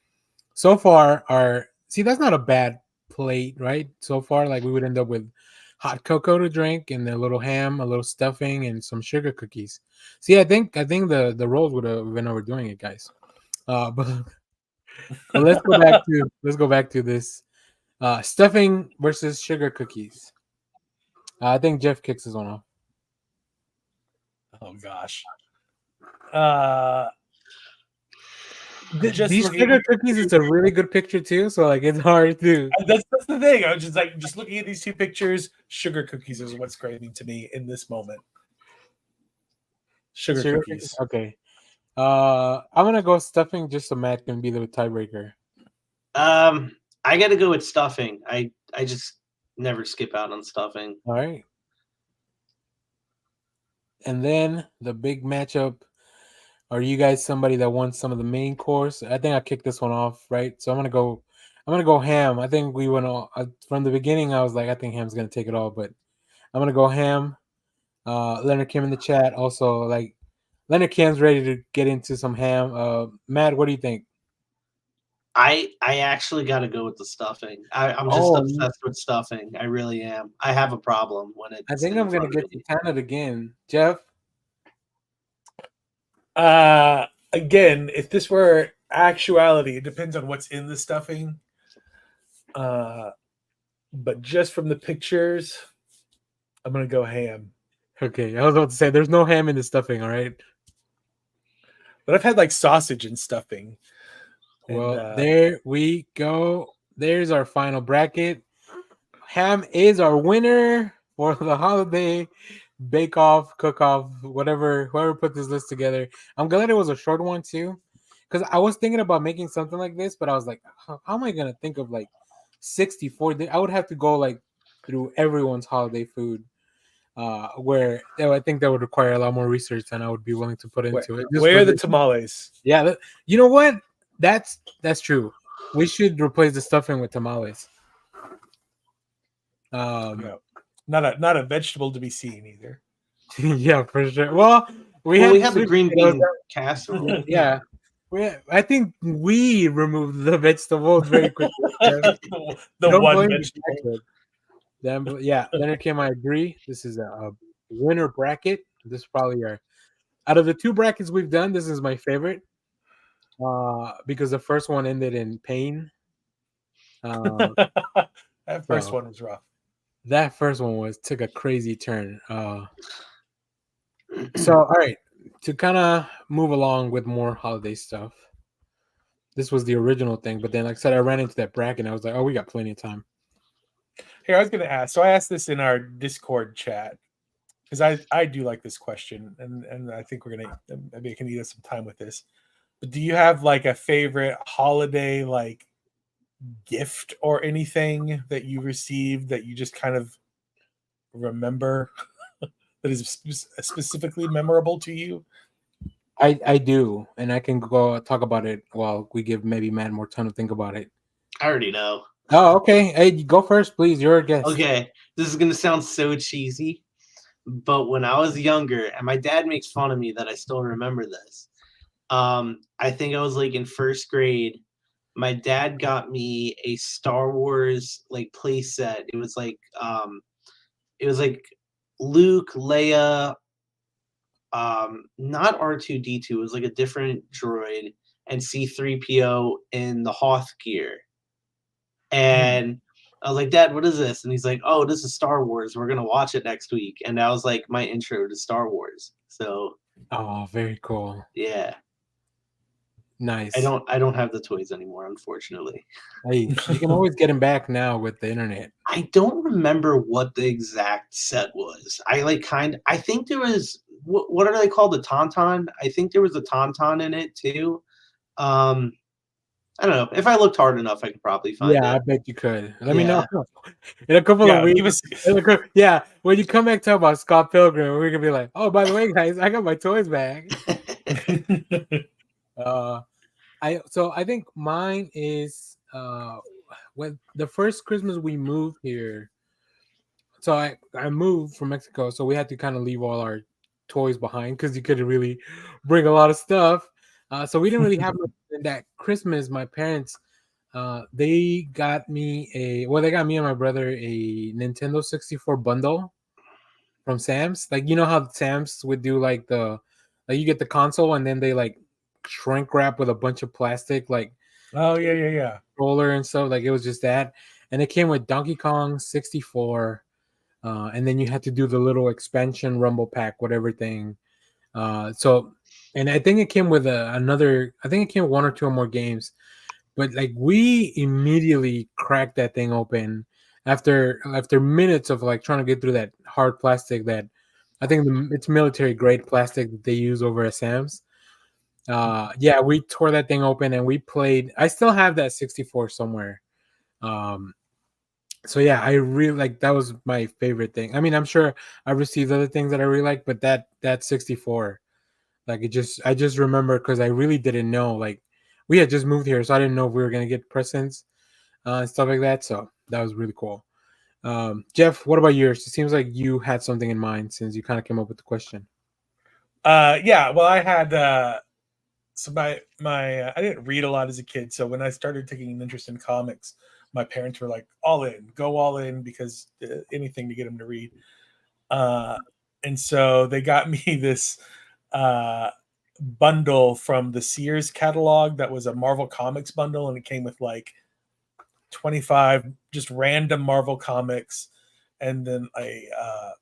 far that's not a bad plate, right? So far, like we would end up with hot cocoa to drink and a little ham, a little stuffing, and some sugar cookies. See, I think the rolls would have been overdoing it, guys. But let's go back to this stuffing versus sugar cookies. I think Jeff kicks this one off. Oh gosh. These sugar cookies, it's a really good picture too. So like it's hard to. That's the thing. I was just looking at these two pictures. Sugar cookies is what's craving to me in this moment. Sugar cookies. Okay. I'm gonna go stuffing just so Matt can be the tiebreaker. I gotta go with stuffing. I just never skip out on stuffing. All right. And then the big matchup. Are you guys somebody that wants some of the main course? I think I kicked this one off, right? So I'm gonna go ham. I think we went all from the beginning. I was like, I think ham's gonna take it all, but I'm gonna go ham. Leonard Kim in the chat also like Leonard Kim's ready to get into some ham. Matt, what do you think? I actually got to go with the stuffing. I'm just obsessed with stuffing. I really am. I have a problem when it. I think I'm gonna get to Tanit again, Jeff. Again, if this were actuality, it depends on what's in the stuffing. But just from the pictures, I'm gonna go ham. Okay, I was about to say there's no ham in the stuffing, all right. But I've had like sausage and stuffing. Well, there we go. There's our final bracket. Ham is our winner for the holiday bake-off, cook-off, whoever put this list together. I'm glad it was a short one too, because I was thinking about making something like this, but I was like, how am I gonna think of like 64? I would have to go like through everyone's holiday food, where I think that would require a lot more research than I would be willing to put into it. Where are the tamales? Yeah, you know what? That's true. We should replace the stuffing with tamales. No, not a vegetable to be seen either. Yeah, for sure. Well, we have a green bean casserole. Yeah, I think we removed the vegetables very quickly. the one vegetable. Yeah, Leonard Kim, I agree. This is a winner bracket. This is probably out of the two brackets we've done, this is my favorite. Because the first one ended in pain. That first one was rough. That first one took a crazy turn. So all right, to kind of move along with more holiday stuff. This was the original thing, but then, like I said, I ran into that bracket, and I was like, "Oh, we got plenty of time." Here, I was going to ask. So I asked this in our Discord chat because I do like this question, and I think we're gonna maybe I can eat us some time with this. But do you have like a favorite holiday like gift or anything that you received that you just kind of remember that is specifically memorable to you? I do, and I can go talk about it while we give maybe Matt more time to think about it. I already know. Oh, okay. Hey, go first, please. You're a guest. Okay, this is gonna sound so cheesy, but when I was younger, and my dad makes fun of me that I still remember this. I think I was like in first grade. My dad got me a Star Wars like play set. It was like Luke, Leia, not R2D2. It was like a different droid, and C3PO in the Hoth gear. And I was like, Dad, what is this? And he's like, oh, this is Star Wars. We're gonna watch it next week. And that was like my intro to Star Wars. So Oh, very cool. yeah. Nice. I don't have the toys anymore, unfortunately. Hey, you can always get them back now with the internet. I don't remember what the exact set was. I think there was what are they called? The Tauntaun? I think there was a Tauntaun in it too. I don't know. If I looked hard enough, I could probably find Yeah, I it. bet you could. Let me Yeah. know in a couple of Give weeks. us Yeah, when you come back to talk about Scott Pilgrim, we're gonna be like, "Oh, by the way, guys, I got my toys back." I think mine is when the first Christmas we moved here. So I moved from Mexico, so we had to kind of leave all our toys behind because you couldn't really bring a lot of stuff. So we didn't really have much. And that Christmas. My parents they got me they got me and my brother a Nintendo 64 bundle from Sam's. Like, you know how Sam's would do like you get the console and then they like shrink wrap with a bunch of plastic like Oh yeah. roller and stuff. Like, it was just that, and it came with Donkey Kong 64, and then you had to do the little expansion Rumble Pack, whatever thing. And I think it came with another. I think it came with one or two more games, but like we immediately cracked that thing open after minutes of like trying to get through that hard plastic that I think it's military grade plastic that they use over at Sam's. Yeah, we tore that thing open and we played. I still have that 64 somewhere. So yeah, I really like that was my favorite thing. I mean, I'm sure I received other things that I really like, but that 64, like I just remember because I really didn't know. Like, we had just moved here, so I didn't know if we were gonna get presents and stuff like that. So that was really cool. Jeff, what about yours? It seems like you had something in mind since you kind of came up with the question. Yeah, well, I had so my I didn't read a lot as a kid, so when I started taking an interest in comics, my parents were like, go all in, because anything to get them to read. And so they got me this bundle from the Sears catalog that was a Marvel Comics bundle, and it came with like 25 just random Marvel comics, and then a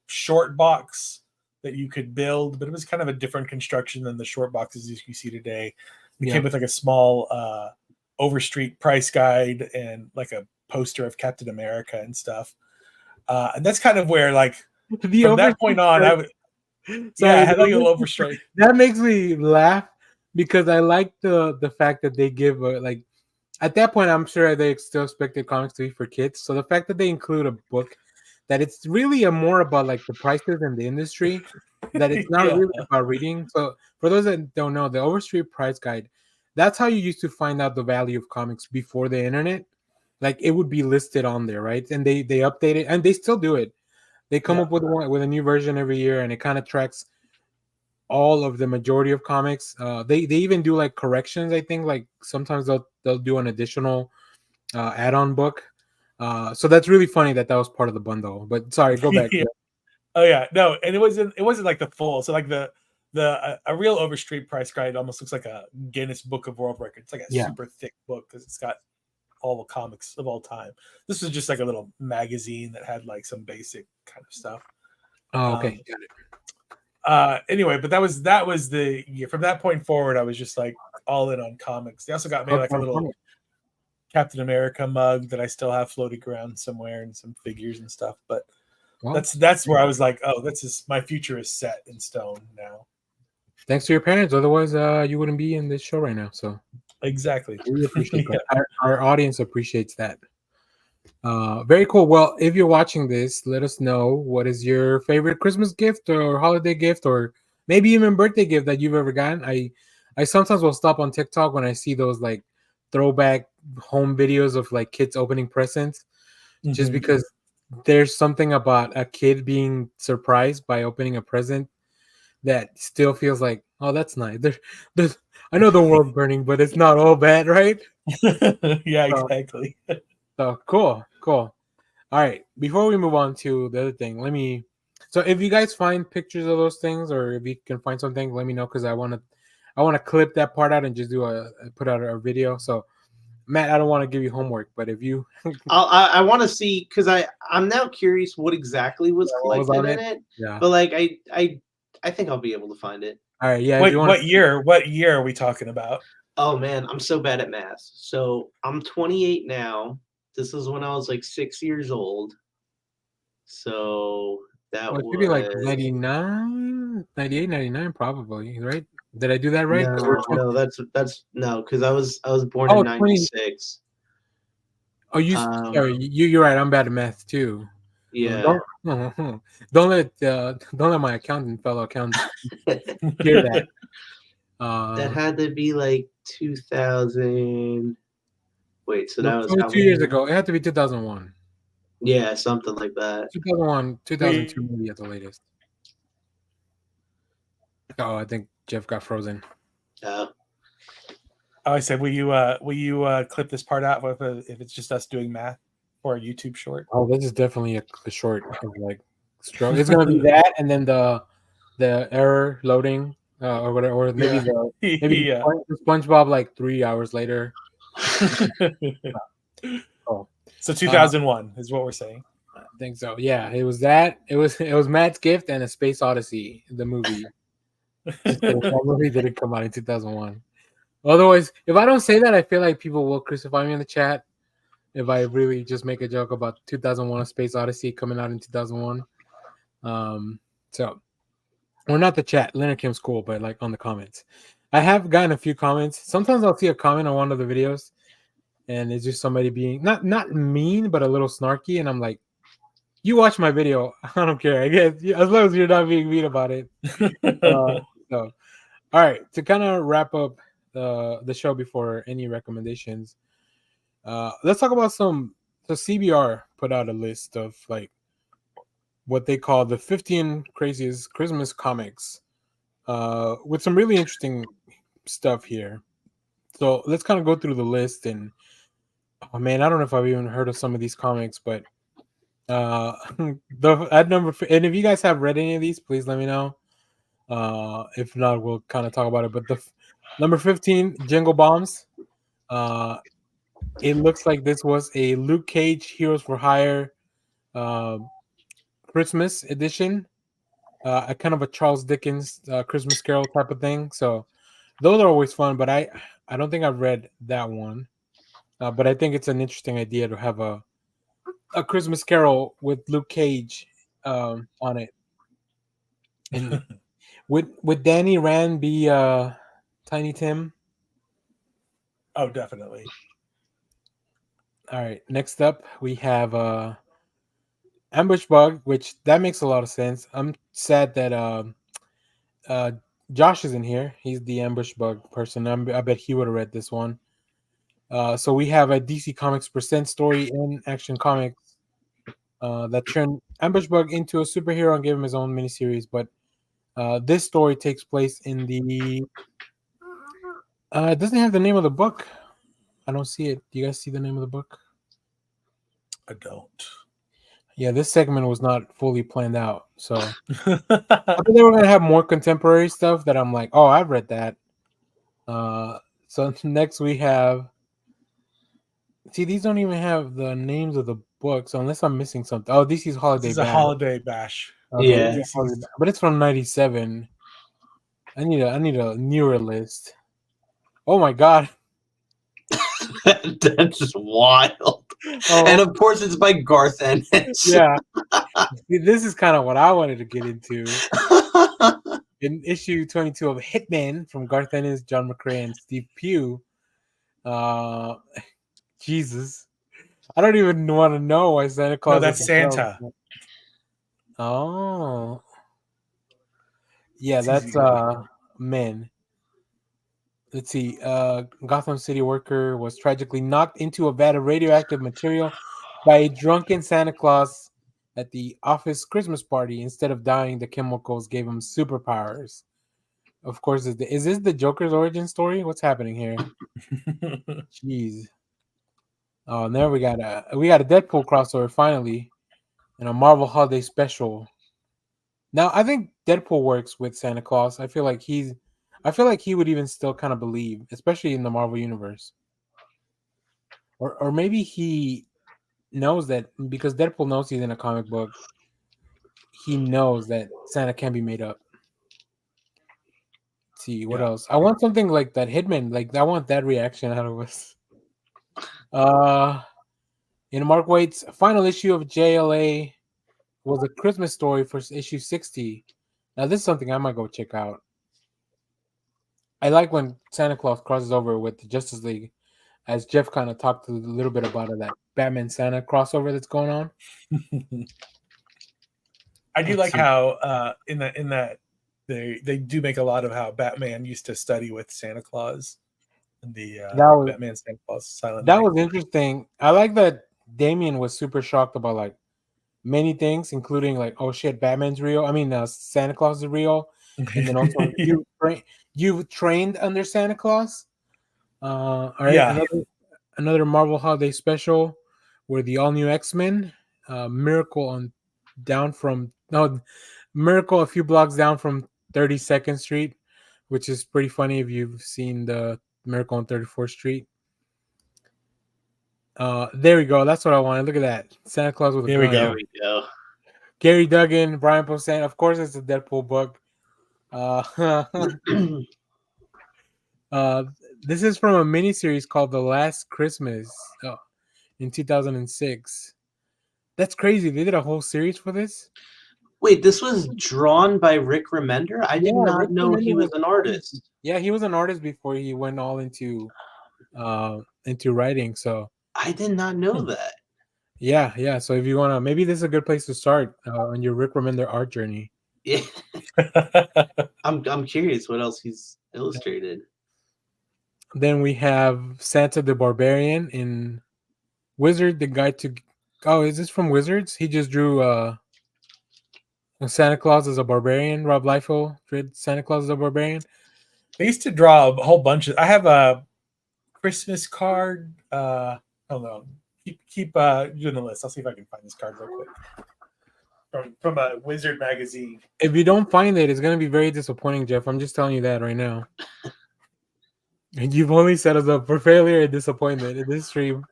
short box that you could build, but it was kind of a different construction than the short boxes you see today. It came with like a small Overstreet price guide and like a poster of Captain America and stuff. And that's kind of where, like, from that point on, I would. Sorry, I had like a little Overstreet. That makes me laugh because I like the fact that they give like, at that point, I'm sure they still expected comics to be for kids. So the fact that they include a book that it's really more about like the prices in the industry, that it's not really about reading. So for those that don't know, the Overstreet price guide, that's how you used to find out the value of comics before the internet. Like, it would be listed on there, right? And they update it, and they still do it. They come up with a new version every year, and it kind of tracks all of the majority of comics. They even do like corrections. I think like sometimes they'll do an additional add-on book. So that's really funny that was part of the bundle. But sorry, go back. Oh yeah, no, and it wasn't like the full. So like a real Overstreet price guide almost looks like a Guinness Book of World Records. It's like a super thick book because it's got all the comics of all time. This was just like a little magazine that had like some basic kind of stuff. Oh, okay, got Anyway, but that was the year. From that point forward, I was just like all in on comics. They also got me like a little Captain America mug that I still have floating around somewhere, and some figures and stuff. But that's where I was like, oh, my future is set in stone now. Thanks to your parents, otherwise you wouldn't be in this show right now. So exactly, we appreciate that. Our audience appreciates that. Very cool. Well, if you're watching this, let us know what is your favorite Christmas gift or holiday gift or maybe even birthday gift that you've ever gotten. I sometimes will stop on TikTok when I see those like throwback home videos of like kids opening presents, just because there's something about a kid being surprised by opening a present that still feels like, oh, that's nice. I know the world's burning, but it's not all bad, right? Yeah, exactly. So cool. All right. Before we move on to the other thing, so if you guys find pictures of those things, or if you can find something, let me know, because I want to clip that part out and just put out a video. So Matt, I don't want to give you homework, but if you, I want to see, because I'm now curious what exactly was collected in it. Yeah. But like I think I'll be able to find it. All right. Yeah. Wait, what year are we talking about? Oh man, I'm so bad at math. So I'm 28 now. This is when I was like 6 years old. So that was maybe like 99, 98, 99, probably, right? Did I do that right? No, that's no, because I was born in 96. Oh, you're right. I'm bad at math too. Yeah. Don't let my fellow accountant hear that. That had to be like 2000. Wait, so that was 2 years ago. It had to be 2001. Yeah, something like that. 2001, 2002 maybe at the latest. Oh, I think Jeff got frozen. Yeah. I said, will you clip this part out if it's just us doing math for a YouTube short? Oh, this is definitely a short like stroke. It's gonna be that, and then the error loading or whatever, or maybe the SpongeBob like 3 hours later. So 2001 is what we're saying. I think so. Yeah, it was that. It was Matt's gift and A Space Odyssey, the movie. That movie didn't come out in 2001. Otherwise, if I don't say that, I feel like people will crucify me in the chat if I really just make a joke about 2001: A Space Odyssey coming out in 2001. So, or not the chat. Leonard Kim's cool, but like on the comments, I have gotten a few comments. Sometimes I'll see a comment on one of the videos, and it's just somebody being not mean, but a little snarky, and I'm like, you watch my video, I don't care. I guess as long as you're not being mean about it. So, all right, to kind of wrap up the show before any recommendations, let's talk about the CBR put out a list of like what they call the 15 craziest Christmas comics, with some really interesting stuff here. So let's kind of go through the list, and oh man, I don't know if I've even heard of some of these comics, but at number, and if you guys have read any of these, please let me know. If not, we'll kind of talk about it. But the number 15, Jingle Bombs. It looks like this was a Luke Cage Heroes for Hire Christmas edition, a kind of a Charles Dickens Christmas Carol type of thing. So those are always fun, but I don't think I've read that one. But I think it's an interesting idea to have a Christmas Carol with Luke Cage on it. And would Danny Rand be Tiny Tim? Oh, definitely. All right. Next up, we have Ambush Bug, which that makes a lot of sense. I'm sad that Josh isn't here. He's the Ambush Bug person. I bet he would have read this one. So we have a DC Comics Present story in Action Comics that turned Ambush Bug into a superhero and gave him his own miniseries. But this story takes place in the... it doesn't have the name of the book. I don't see it. Do you guys see the name of the book? I don't. Yeah, this segment was not fully planned out. So I thought they were going to have more contemporary stuff that I'm like, oh, I've read that. So next we have... See, these don't even have the names of the book, so unless I'm missing something. Oh, DC's Holiday This is a Bash. holiday bash. Okay, Yeah. DC's Holiday Bash, but it's from '97. I need a newer list. Oh my god! That's just wild. Oh, And of course, it's by Garth Ennis. yeah. See, this is kind of what I wanted to get into. In issue 22 of Hitman from Garth Ennis, John McCrea, and Steve Pugh. Jesus, I don't even want to know why Santa Claus. No, that's is Santa. Oh, yeah, It's that's easy to men. Let's see. Gotham City worker was tragically knocked into a vat of radioactive material by a drunken Santa Claus at the office Christmas party. Instead of dying, the chemicals gave him superpowers. Of course, is this the Joker's origin story? What's happening here? Jeez. Oh, now we got a Deadpool crossover finally, and a Marvel Holiday Special. Now I think Deadpool works with Santa Claus. I feel like he would even still kind of believe, especially in the Marvel universe. Or maybe he knows that because Deadpool knows he's in a comic book. He knows that Santa can be made up. Let's see what else. I want something like that Hitman. Like I want that reaction out of us. In Mark Waid's final issue of JLA was a Christmas story for issue 60. Now this is something I might go check out. I like when Santa Claus crosses over with the Justice League, as Jeff kind of talked a little bit about it, that Batman Santa crossover that's going on. I do like how in that they do make a lot of how Batman used to study with Santa Claus and the Batman Santa Claus Silent That Night. was interesting. I like that Damian was super shocked about like many things, including like, oh shit, Batman's real. I mean, Santa Claus is real, and then also you've trained under Santa Claus. All right, Yeah. another Marvel Holiday Special where the all new X-Men, Miracle Miracle a few blocks down from 32nd Street, which is pretty funny if you've seen the Miracle on 34th Street. There we go. That's what I wanted. Look at that. Santa Claus with a gun. There we go. Gary Duggan, Brian Posehn. Of course, it's a Deadpool book. This is from a miniseries called The Last Christmas in 2006. That's crazy. They did a whole series for this. Wait, this was drawn by Rick Remender? I did not know he was an artist. Yeah, he was an artist before he went all into writing. So I did not know that. Yeah. So if you wanna, maybe this is a good place to start on your Rick Remender art journey. Yeah. I'm curious what else he's illustrated. Then we have Santa the Barbarian in Wizard, the Guide to. Oh, is this from Wizards? He just drew Santa Claus as a barbarian. Rob Liefeld drew Santa Claus as a barbarian. They used to draw a whole bunch of. I have a Christmas card. Hold on. Keep doing the list. I'll see if I can find this card real quick. From a Wizard magazine. If you don't find it, it's gonna be very disappointing, Jeff. I'm just telling you that right now. And you've only set us up for failure and disappointment in this stream.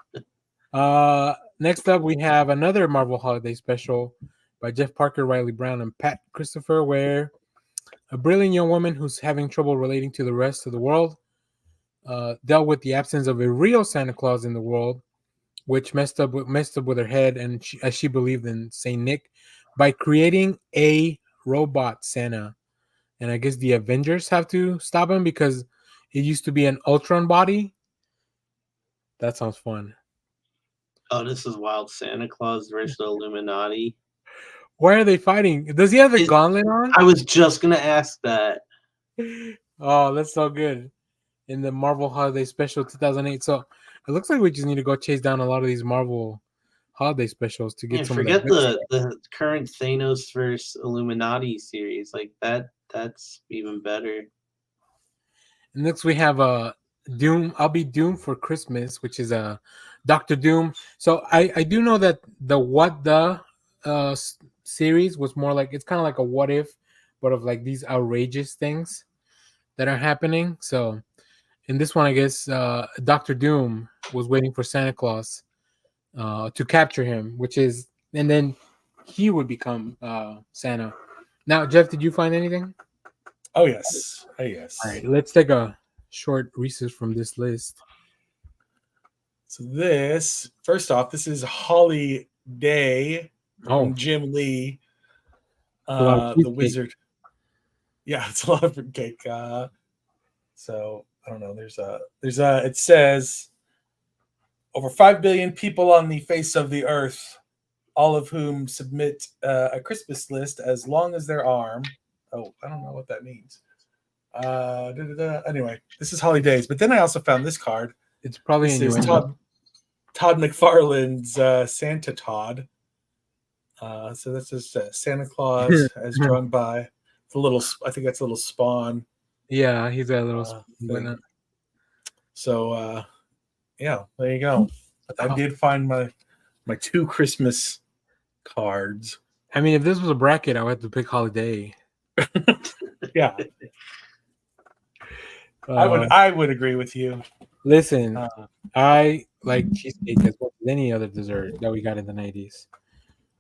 Next up, we have another Marvel Holiday Special by Jeff Parker, Riley Brown, and Pat Christopher, where a brilliant young woman who's having trouble relating to the rest of the world dealt with the absence of a real Santa Claus in the world, which messed up with her head, and as she believed in Saint Nick, by creating a robot Santa. And I guess the Avengers have to stop him because it used to be an Ultron body. That sounds fun. Oh, this is wild. Santa Claus versus the Illuminati. Why are they fighting? Does he have the gauntlet on? I was just going to ask that. Oh, that's so good. In the Marvel Holiday Special 2008. So it looks like we just need to go chase down a lot of these Marvel Holiday Specials to get some forget of that. the current Thanos versus Illuminati series. Like that's even better. And next we have Doom. I'll Be Doom for Christmas, which is a Doctor Doom. So I do know that the What the series was more like, it's kind of like a what if, but of like these outrageous things that are happening. So in this one, I guess Doctor Doom was waiting for Santa Claus to capture him, and then he would become Santa. Now, Jeff, did you find anything? Oh yes. Oh yes. All right, let's take a short recess from this list. So this, first off, this is Holly Day Oh, from Jim Lee, a lot of the cheesecake. wizard. Yeah, it's a lot of fruitcake. So I don't know. It says over 5 billion people on the face of the earth, all of whom submit a Christmas list as long as their arm. Oh, I don't know what that means. Anyway, this is Holly Days. But then I also found this card. It's probably This in is you. Todd McFarlane's Santa Todd. So this is Santa Claus as drawn by the little. I think that's a little Spawn. Yeah, he's got a little thing. So yeah, there you go. I did find my 2 Christmas cards. I mean, if this was a bracket, I would have to pick Holiday. Yeah, I would agree with you. Listen, I like cheesecake as much as any other dessert that we got in the 90s.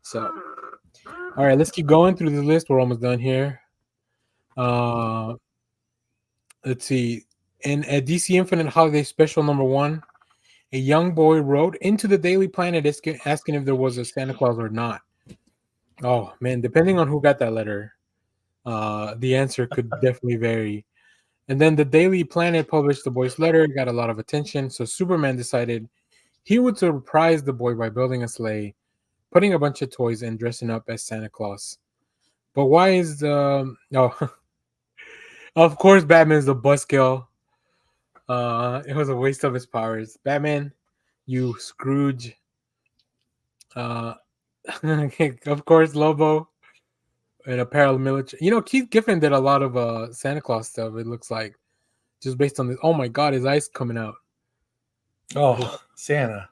So, all right, let's keep going through the list. We're almost done here. Let's see. In a DC Infinite Holiday Special #1, a young boy wrote into the Daily Planet asking if there was a Santa Claus or not. Oh man, depending on who got that letter, the answer could definitely vary. And then the Daily Planet published the boy's letter, got a lot of attention. So Superman decided he would surprise the boy by building a sleigh, putting a bunch of toys, and dressing up as Santa Claus. But why is the of course Batman's the buzzkill. It was a waste of his powers. Batman, you Scrooge. Of course, Lobo and a paramilitary. Keith Giffen did a lot of Santa Claus stuff. It looks like just based on this. Oh my God, his eyes coming out. Oh, Santa.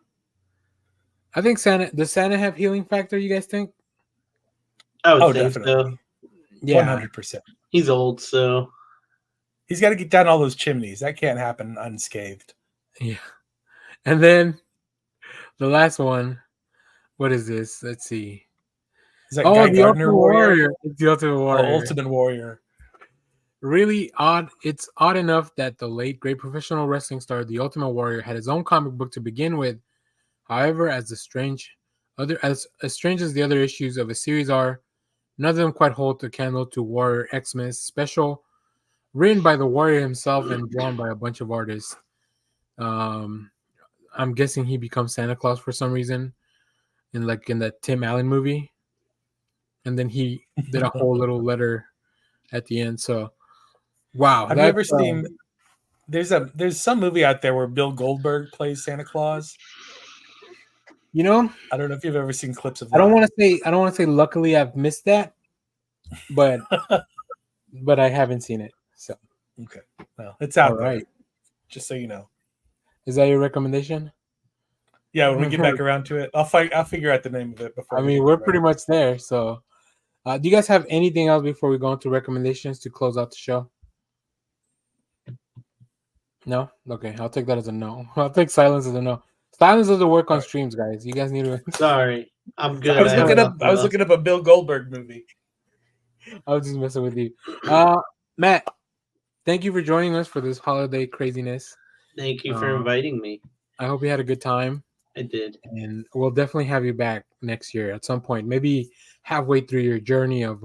I think Santa. Does Santa have healing factor? You guys think? I would think definitely. so. Yeah, 100%. He's old, so He's got to get down all those chimneys. That can't happen unscathed. yeah. And then the last one. What is this? Let's see. Is that Guy the Gardner Ultimate Warrior? It's the Ultimate Warrior. The Ultimate Warrior. Really odd. It's odd enough that the late great professional wrestling star, the Ultimate Warrior, had his own comic book to begin with. However, as strange as the other issues of a series are, none of them quite hold the candle to Warrior Xmas Special, written by the Warrior himself and drawn by a bunch of artists. I'm guessing he becomes Santa Claus for some reason, in that Tim Allen movie, and then he did a whole little letter at the end. So, wow! Have you ever seen? There's some movie out there where Bill Goldberg plays Santa Claus. I don't know if you've ever seen clips of that. I don't want to say luckily I've missed that, but but I haven't seen it. So okay, well, it's out there. Right. Just so you know. Is that your recommendation? Yeah, when we get back around to it, I'll figure out the name of it before. I mean, we're pretty much there. So, do you guys have anything else before we go into recommendations to close out the show? No? Okay, I'll take that as a no. I'll take silence as a no. Silence doesn't work on streams, guys. You guys need to. Sorry, I'm good. I was looking up a Bill Goldberg movie. I was just messing with you. Matt, thank you for joining us for this holiday craziness. Thank you for inviting me. I hope you had a good time. I did. And we'll definitely have you back next year at some point. Maybe halfway through your journey of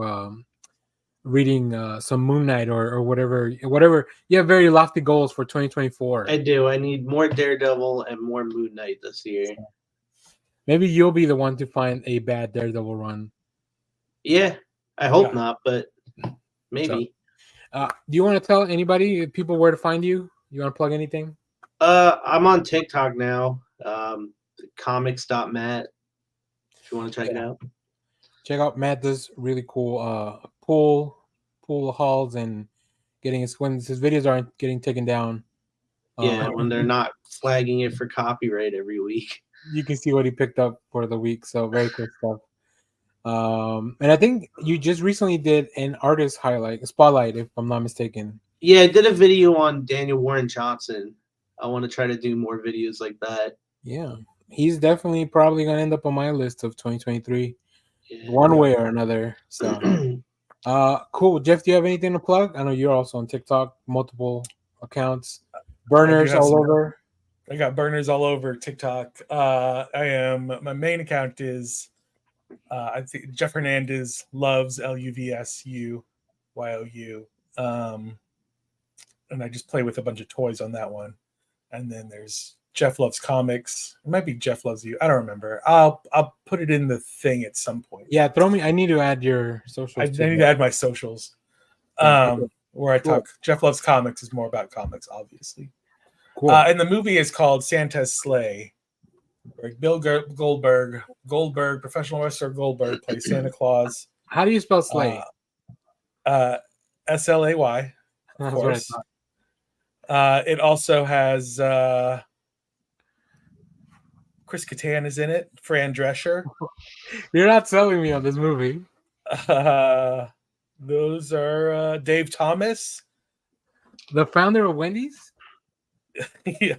reading some Moon Knight or whatever. You have very lofty goals for 2024. I do. I need more Daredevil and more Moon Knight this year. Maybe you'll be the one to find a bad Daredevil run. Yeah, I hope not, but maybe. So, do you want to tell anybody, people, where to find you? You want to plug anything? I'm on TikTok now. Comics.Matt. If you want to check it out. Check out Matt does really cool pool hauls and when his videos aren't getting taken down. Yeah, when they're not flagging it for copyright every week. You can see what he picked up for the week. So very cool stuff. And I think you just recently did an artist spotlight, if I'm not mistaken. Yeah, I did a video on Daniel Warren Johnson. I want to try to do more videos like that. Yeah. he's definitely probably gonna end up on my list of 2023, Yeah. one way or another. So, cool. Jeff, do you have anything to plug? I know you're also on TikTok, multiple accounts, burners have all some- over. I got burners all over TikTok. My main account is I think Jeff Hernandez loves LUVSUYOU. And I just play with a bunch of toys on that one. And then there's Jeff Loves Comics. It might be Jeff Loves You. I don't remember. I'll put it in the thing at some point. Yeah, throw me. I need to add your socials. I need to add my socials. Where I Cool. talk. Jeff Loves Comics is more about comics, obviously. Cool. And the movie is called Santa's Sleigh. Where Bill Goldberg, professional wrestler Goldberg, plays Santa Claus. How do you spell sleigh? SLAY, That's of what I course. thought. It also has Chris Kattan is in it. Fran Drescher. You're not selling me on this movie. Those are Dave Thomas. The founder of Wendy's. Yeah.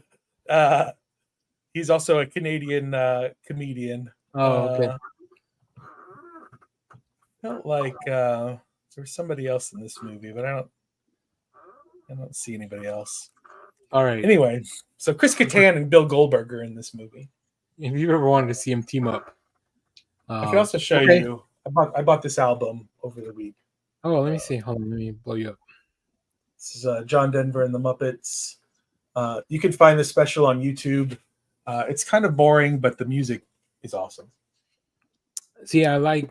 He's also a Canadian comedian. Oh, okay. Felt like there's somebody else in this movie, but I don't see anybody else. All right. Anyway, so Chris Kattan and Bill Goldberg are in this movie. If you ever wanted to see him team up, I can also show okay. you. I bought this album over the week. Oh, let me see. Hold on, let me blow you up. This is John Denver and the Muppets. You can find this special on YouTube. It's kind of boring, but the music is awesome. See, I like.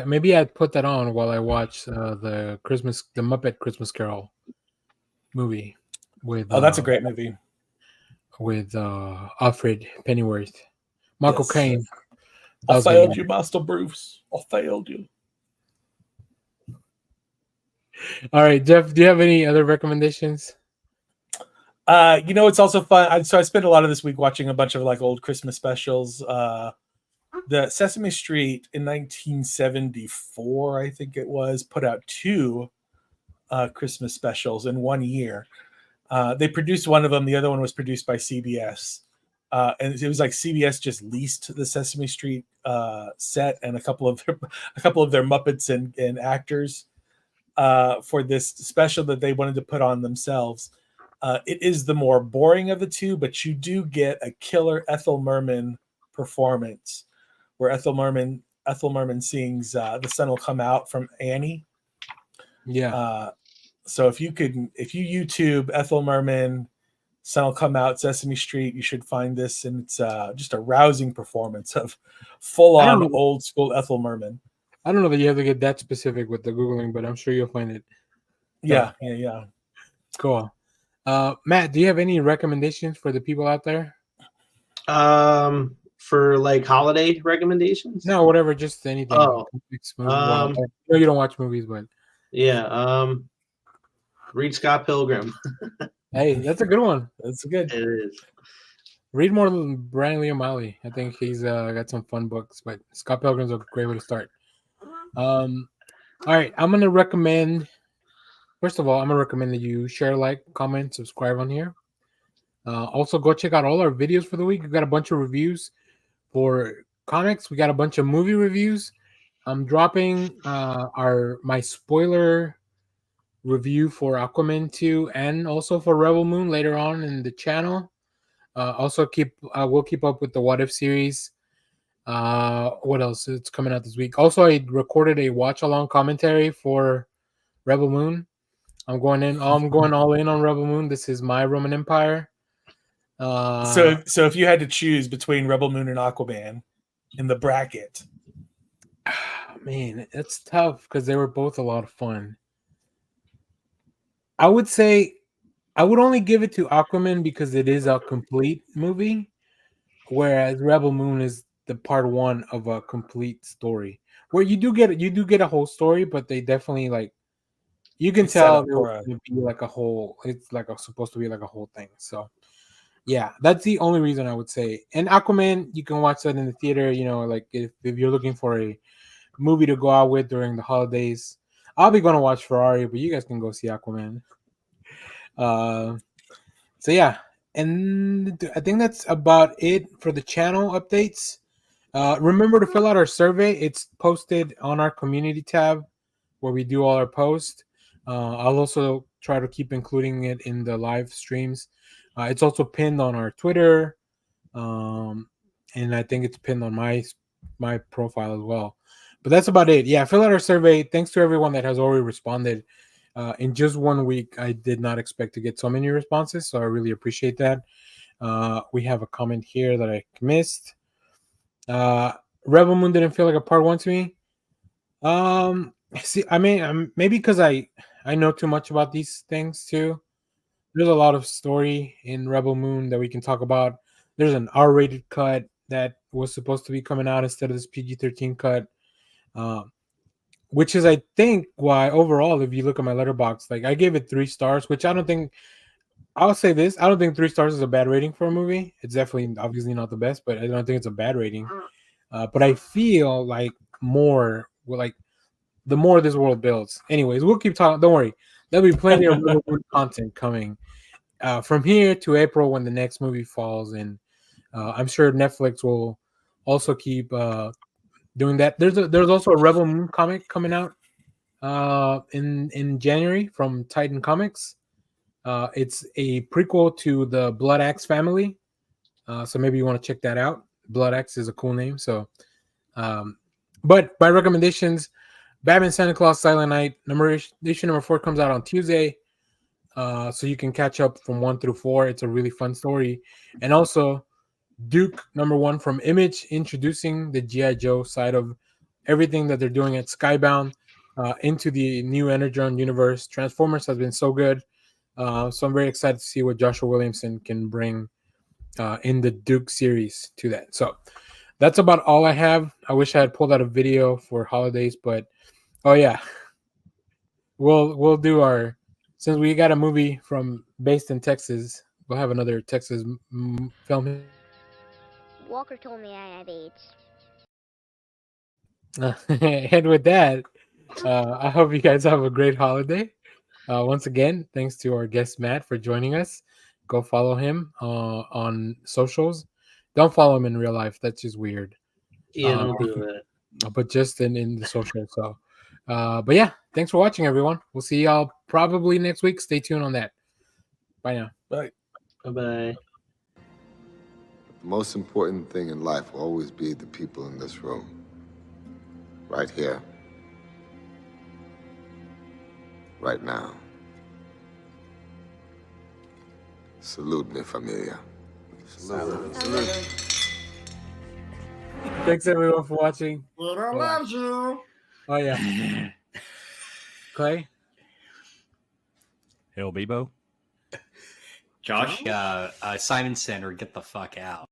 Maybe I'd put that on while I watch the Muppet Christmas Carol movie with. Oh, that's a great movie with Alfred Pennyworth, Michael Yes. Caine. I failed you, Master Bruce. I failed you. All right, Jeff. Do you have any other recommendations? It's also fun. So I spent a lot of this week watching a bunch of like old Christmas specials. The Sesame Street in 1974, I think it was, put out 2 Christmas specials in 1 year. They produced one of them. The other one was produced by CBS. And it was like CBS just leased the Sesame Street set and a couple of their Muppets and actors for this special that they wanted to put on themselves. It is the more boring of the two, but you do get a killer Ethel Merman performance where Ethel Merman sings "The Sun Will Come Out" from Annie. Yeah. So if you YouTube Ethel Merman, "Sun Will Come Out," Sesame Street, you should find this, and it's just a rousing performance of full-on old school Ethel Merman. I don't know that you have to get that specific with the Googling, but I'm sure you'll find it. Yeah. Cool. Matt, do you have any recommendations for the people out there? For like holiday recommendations? No, whatever, just anything. Oh. I know you don't watch movies, but yeah. Read Scott Pilgrim. hey, that's a good one. That's good. It is. Read more than Brian Lee O'Malley. I think he's got some fun books, but Scott Pilgrim's a great way to start. All right, I'm gonna recommend. First of all, I'm gonna recommend that you share, like, comment, subscribe on here. Also, go check out all our videos for the week. We've got a bunch of reviews for comics. We got a bunch of movie reviews. I'm dropping my spoiler review for Aquaman 2 and also for Rebel Moon later on in the channel. Also, we'll keep up with the What If series. What else? It's coming out this week. Also, I recorded a watch along commentary for Rebel Moon. I'm going all in on Rebel Moon. This is my Roman Empire. So if you had to choose between Rebel Moon and Aquaman in the bracket, man, it's tough because they were both a lot of fun. I would say I would only give it to Aquaman because it is a complete movie, whereas Rebel Moon is the part 1 of a complete story where you do get a whole story, but they definitely like you can tell it would be like a whole. It's like supposed to be like a whole thing. So yeah, that's the only reason I would say. And Aquaman, you can watch that in the theater. Like if you're looking for a movie to go out with during the holidays. I'll be going to watch Ferrari, but you guys can go see Aquaman. So yeah, And I think that's about it for the channel updates. Remember to fill out our survey. It's posted on our community tab where we do all our posts. I'll also try to keep including it in the live streams. It's also pinned on our Twitter, and I think it's pinned on my profile as well. But that's about it. Yeah, fill out our survey. Thanks to everyone that has already responded. In just 1 week, I did not expect to get so many responses, so I really appreciate that. We have a comment here that I missed. Rebel Moon didn't feel like a part one to me. See, I mean, maybe because I know too much about these things too. There's a lot of story in Rebel Moon that we can talk about. There's an R-rated cut that was supposed to be coming out instead of this PG-13 cut, which is, I think, why overall, if you look at my letterbox, like I gave it 3 stars, which I don't think. I'll say this: I don't think 3 stars is a bad rating for a movie. It's definitely, obviously, not the best, but I don't think it's a bad rating. But I feel like more, like the more this world builds. Anyways, we'll keep talking. Don't worry, there'll be plenty of Rebel Moon content coming from here to April when the next movie falls, and I'm sure Netflix will also keep doing that. There's also a Rebel Moon comic coming out in January from Titan Comics. It's a prequel to the Blood Axe family, so maybe you want to check that out. Blood Axe is a cool name. So, but by recommendations, Batman Santa Claus Silent Night issue number 4 comes out on Tuesday, so you can catch up from 1 through 4. It's a really fun story, and also Duke number 1 from Image, introducing the G.I. Joe side of everything that they're doing at Skybound into the new Energon universe. Transformers has been so good. So I'm very excited to see what Joshua Williamson can bring in the Duke series to that. So that's about all I have. I wish I had pulled out a video for holidays, but oh yeah, we'll do our, since we got a movie from based in Texas, we'll have another Texas film. Walker told me I had AIDS. And with that, I hope you guys have a great holiday. Once again, thanks to our guest Matt for joining us. Go follow him on socials. Don't follow him in real life. That's just weird. Yeah, don't do that. But just in the social. So, but yeah, thanks for watching, everyone. We'll see y'all probably next week. Stay tuned on that. Bye now. Bye. Bye-bye. The most important thing in life will always be the people in this room. Right here. Right now. Salute, mi familia. Salute. Thanks everyone for watching. Twitter loves you. Oh yeah. Clay. Hell, Bebo. Josh? Simon Center, get the fuck out.